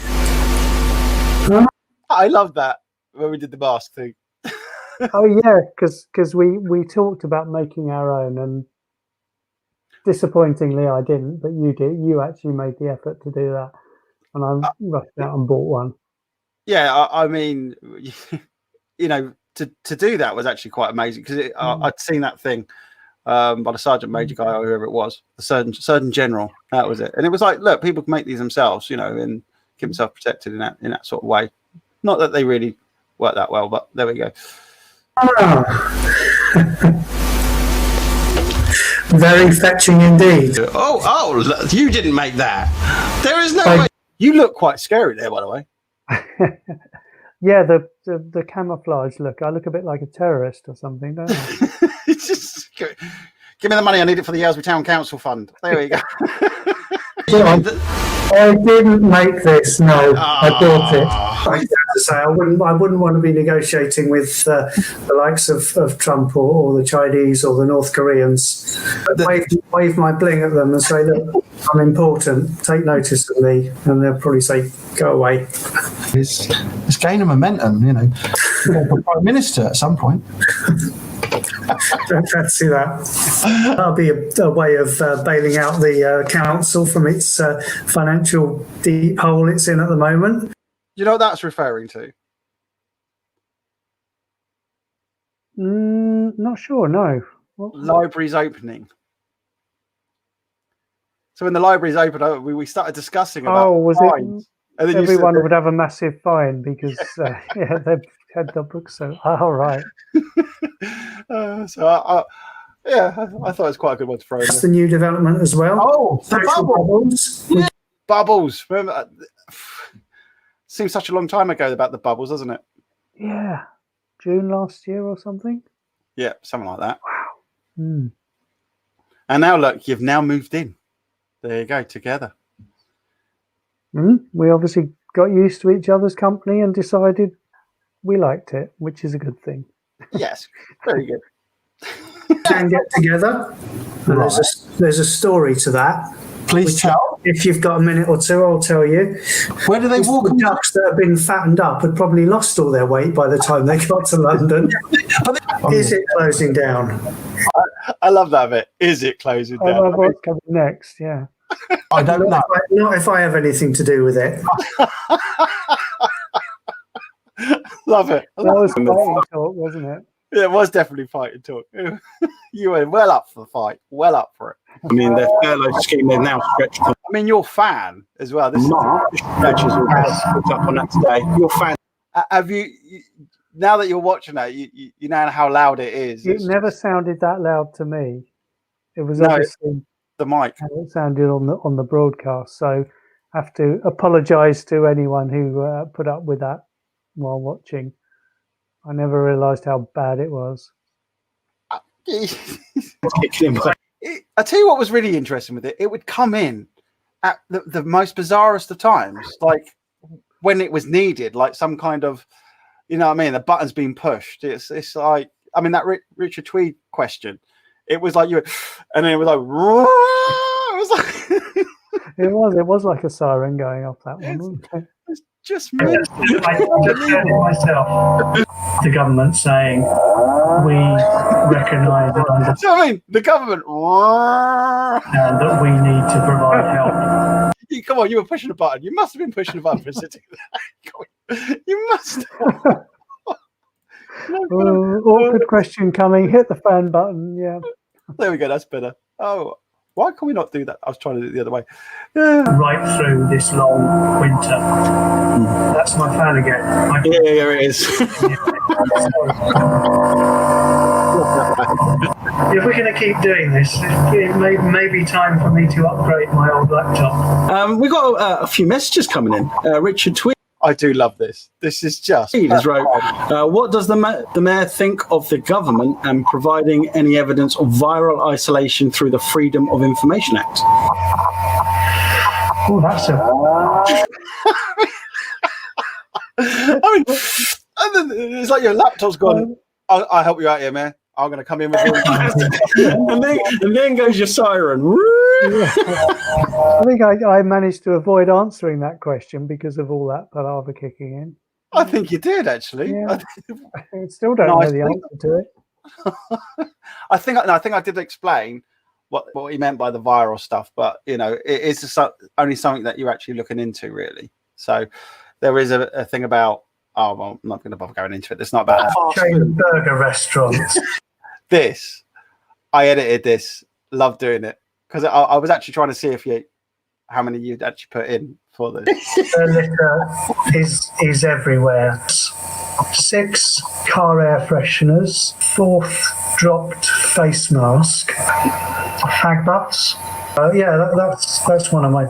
I love that when we did the mask thing. Oh yeah, because we talked about making our own, and disappointingly I didn't, but you did. You actually made the effort to do that, and I rushed out and bought one. Yeah, I mean, to do that was actually quite amazing because I'd seen that thing by the sergeant major guy or whoever it was, the surgeon general. That was it, and it was like, look, people can make these themselves, and keep themselves protected in that sort of way. Not that they really work that well, but there we go. Very fetching indeed. Oh, you didn't make that. There is no way. You look quite scary there, by the way. Yeah, the camouflage look. I look a bit like a terrorist or something, don't I? Just, give me the money. I need it for the Aylesbury Town Council fund. There we go. I didn't make this. No, I bought it. I have to say, I wouldn't want to be negotiating with the likes of Trump or the Chinese or the North Koreans. Wave my bling at them and say, look, I'm important. Take notice of me, and they'll probably say, go away. It's gaining momentum, Prime Minister at some point. Don't fancy that. That'll be a way of bailing out the council from its financial deep hole it's in at the moment. You know what that's referring to? Not sure, no. Libraries opening. So when the libraries opened, we started discussing about fines. And then everyone would have a massive fine because they've had the books. So, all right. I thought it was quite a good one to throw in. That's the new development as well. Oh, the bubbles. Yeah. Bubbles. Remember, seems such a long time ago about the bubbles, doesn't it? Yeah. June last year or something. Yeah, something like that. Mm. And now look, you've now moved in. There you go, together. We obviously got used to each other's company and decided we liked it, which is a good thing. Yes, very good. Can get together. And there's a story to that. Please tell. If you've got a minute or two, I'll tell you. Where do they walk? The ducks that have been fattened up had probably lost all their weight by the time they got to London. Is it closing down? I love that bit. Is it closing down? I love what's coming next, yeah. I don't know. Not if I have anything to do with it. Love it. That was fighting talk, wasn't it? Yeah, it was definitely fighting talk. You were well up for the fight, well up for it. I mean, the furlough scheme they've now stretched. I mean, you're a fan as well. This March, Badgers will put up on that today. Your fan. have you now that you're watching that, you know how loud it is. It never sounded that loud to me. It was No, obviously the mic. how it sounded on the broadcast. So I have to apologise to anyone who put up with that while watching. I never realised how bad it was. I tell you what was really interesting with it. It would come in at the most bizarrest of times, like when it was needed, like some kind of, you know what I mean? The button's been pushed. It's like, I mean, that Richard Tweed question. It was like and then it was like, it was like a siren going off that one, wasn't it? It's just I just heard it myself. The government saying we recognise that, so, I mean, the government that we need to provide help. Come on, you were pushing a button. You must have been pushing a button for sitting there. You must. Awkward question coming. Hit the fan button. Yeah. There we go. That's better. Oh, why can we not do that? I was trying to do it the other way. Right through this long winter. That's my fan again. Yeah, it is. If we're going to keep doing this, it may be time for me to upgrade my old laptop. We've got a few messages coming in. Richard Tweed I do love this. This is just. has wrote, what does the mayor think of the government and providing any evidence of viral isolation through the Freedom of Information Act? Oh, that's a. I mean, and then it's like your laptop's gone. I'll help you out here, man. I'm going to come in with you. and then goes your siren. Yeah. I think I managed to avoid answering that question because of all that palaver kicking in. I think you did, actually. Yeah. I still don't know the answer to it. I think I did explain what he meant by the viral stuff, but you know, it is only something that you're actually looking into, really. So there is a thing about. Oh well, I'm not going to bother going into it. It's not about chain burger restaurants. I edited this. Love doing it because I was actually trying to see how many you'd actually put in for this. The litter is everywhere. 6 car air fresheners, 4th dropped face mask, fag butts. Yeah, that's one of my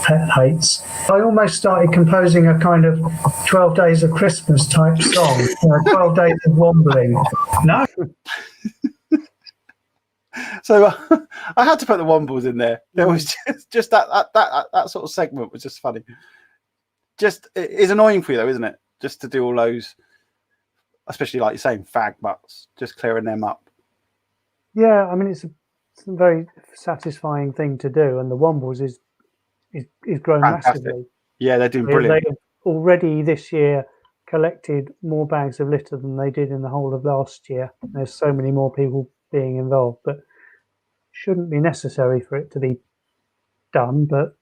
pet hates. I almost started composing a kind of 12 Days of Christmas type song, 12 Days of Wombling. No. So I had to put the Wombles in there. There was just that sort of segment was just funny. Just it's annoying for you though, isn't it? Just to do all those, especially like you're saying, fag butts, just clearing them up. Yeah, I mean it's a very satisfying thing to do, and the Wombles is grown massively. Yeah, they're doing brilliant. They have already this year collected more bags of litter than they did in the whole of last year. There's so many more people being involved, but shouldn't be necessary for it to be done. But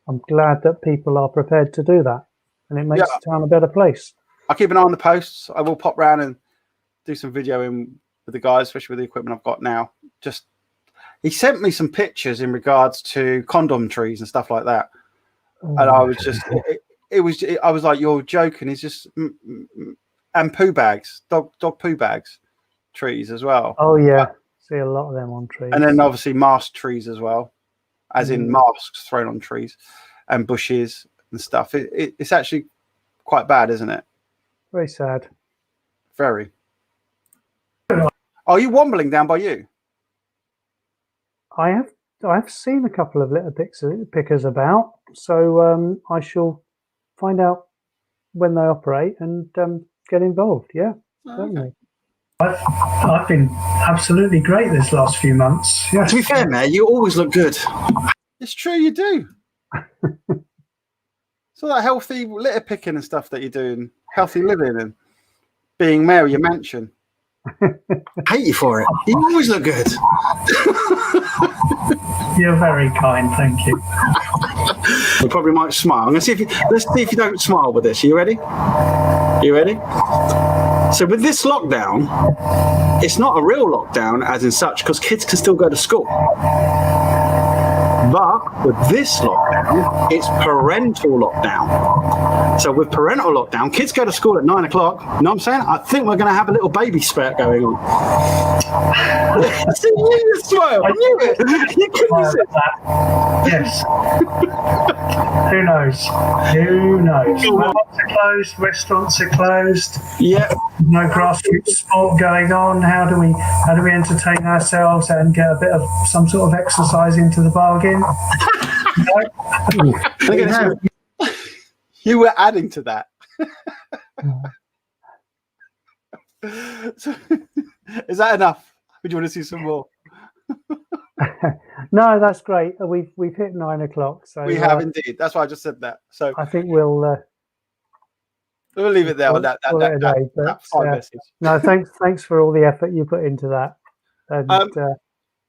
I'm glad that people are prepared to do that, and it makes the town a better place. I'll keep an eye on the posts. I will pop round and do some videoing with the guys, especially with the equipment I've got now. He sent me some pictures in regards to condom trees and stuff like that. And I was just, I was like, you're joking. It's just, and poo bags, dog poo bags, trees as well. Oh, yeah. See a lot of them on trees. And then obviously mast trees as well, as in masks thrown on trees and bushes and stuff. It's actually quite bad, isn't it? Very sad. Very. Are you wombling down by you? I've seen a couple of litter pickers about, so I shall find out when they operate and get involved. Yeah, certainly. I've been absolutely great this last few months. Yes. To be fair, Mayor, you always look good. It's true, you do. So that healthy litter picking and stuff that you're doing, healthy living and being mayor of your mansion. I hate you for it. You always look good. You're very kind, thank you. We probably might smile. I'm going to see if let's see if you don't smile with this. Are you ready? You ready? So with this lockdown, it's not a real lockdown as in such, because kids can still go to school. But with this lockdown, it's parental lockdown. So with parental lockdown, kids go to school at 9 o'clock. You know what I'm saying? I think we're going to have a little baby spat going on. See, you smile. I knew it. You couldn't say that. Yes. Who knows? Who knows? Malls are closed, restaurants are closed. Yeah. No grassroots sport going on. How do we entertain ourselves and get a bit of some sort of exercise into the bargain? You were adding to that. So, is that enough? Would you want to see some more? No, that's great. We've hit 9 o'clock, so we have indeed. That's why I just said that. So I think we'll leave it there on that message. No, thanks for all the effort you put into that. And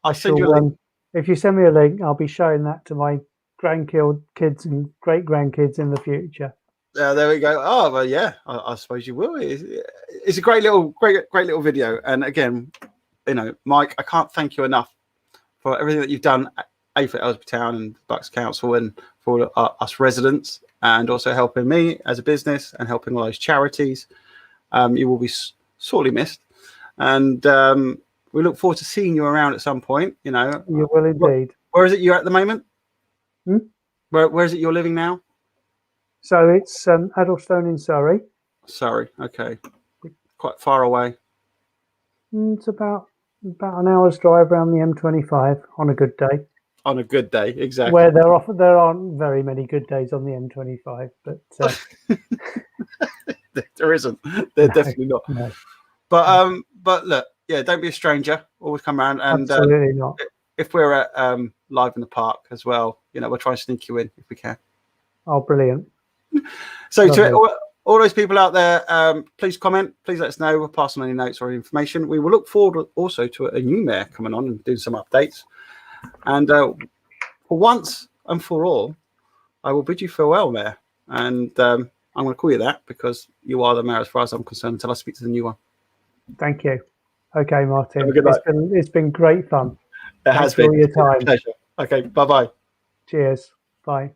I'll send you a link. If you send me a link, I'll be showing that to my grandkids and great grandkids in the future. There we go. Oh well, yeah. I suppose you will. It's a great little video. And again, you know, Mike, I can't thank you enough for everything that you've done for Aylesbury Town and Bucks Council and for us residents, and also helping me as a business and helping all those charities. You will be sorely missed, and we look forward to seeing you around at some point. You know, you will indeed. Where is it you're at the moment? Where is it you're living now? So it's Addlestone in Surrey. Surrey, okay, quite far away. It's about an hour's drive around the M25 on a good day. On a good day, exactly. Where there aren't very many good days on the M25, but there isn't. There definitely not. No. But look, yeah, don't be a stranger. Always come around, and absolutely not. If we're at live in the park as well, you know, we'll try and sneak you in if we can. Oh, brilliant! So to all those people out there, please comment. Please let us know. We'll pass on any notes or information. We will look forward also to a new mayor coming on and doing some updates. And for once and for all, I will bid you farewell, Mayor. And I'm going to call you that because you are the mayor as far as I'm concerned until I speak to the new one. Thank you. Okay, Martin. Have a good night. It's been great fun. It has been. Thanks for your time. Pleasure. Okay, bye-bye. Cheers. Bye.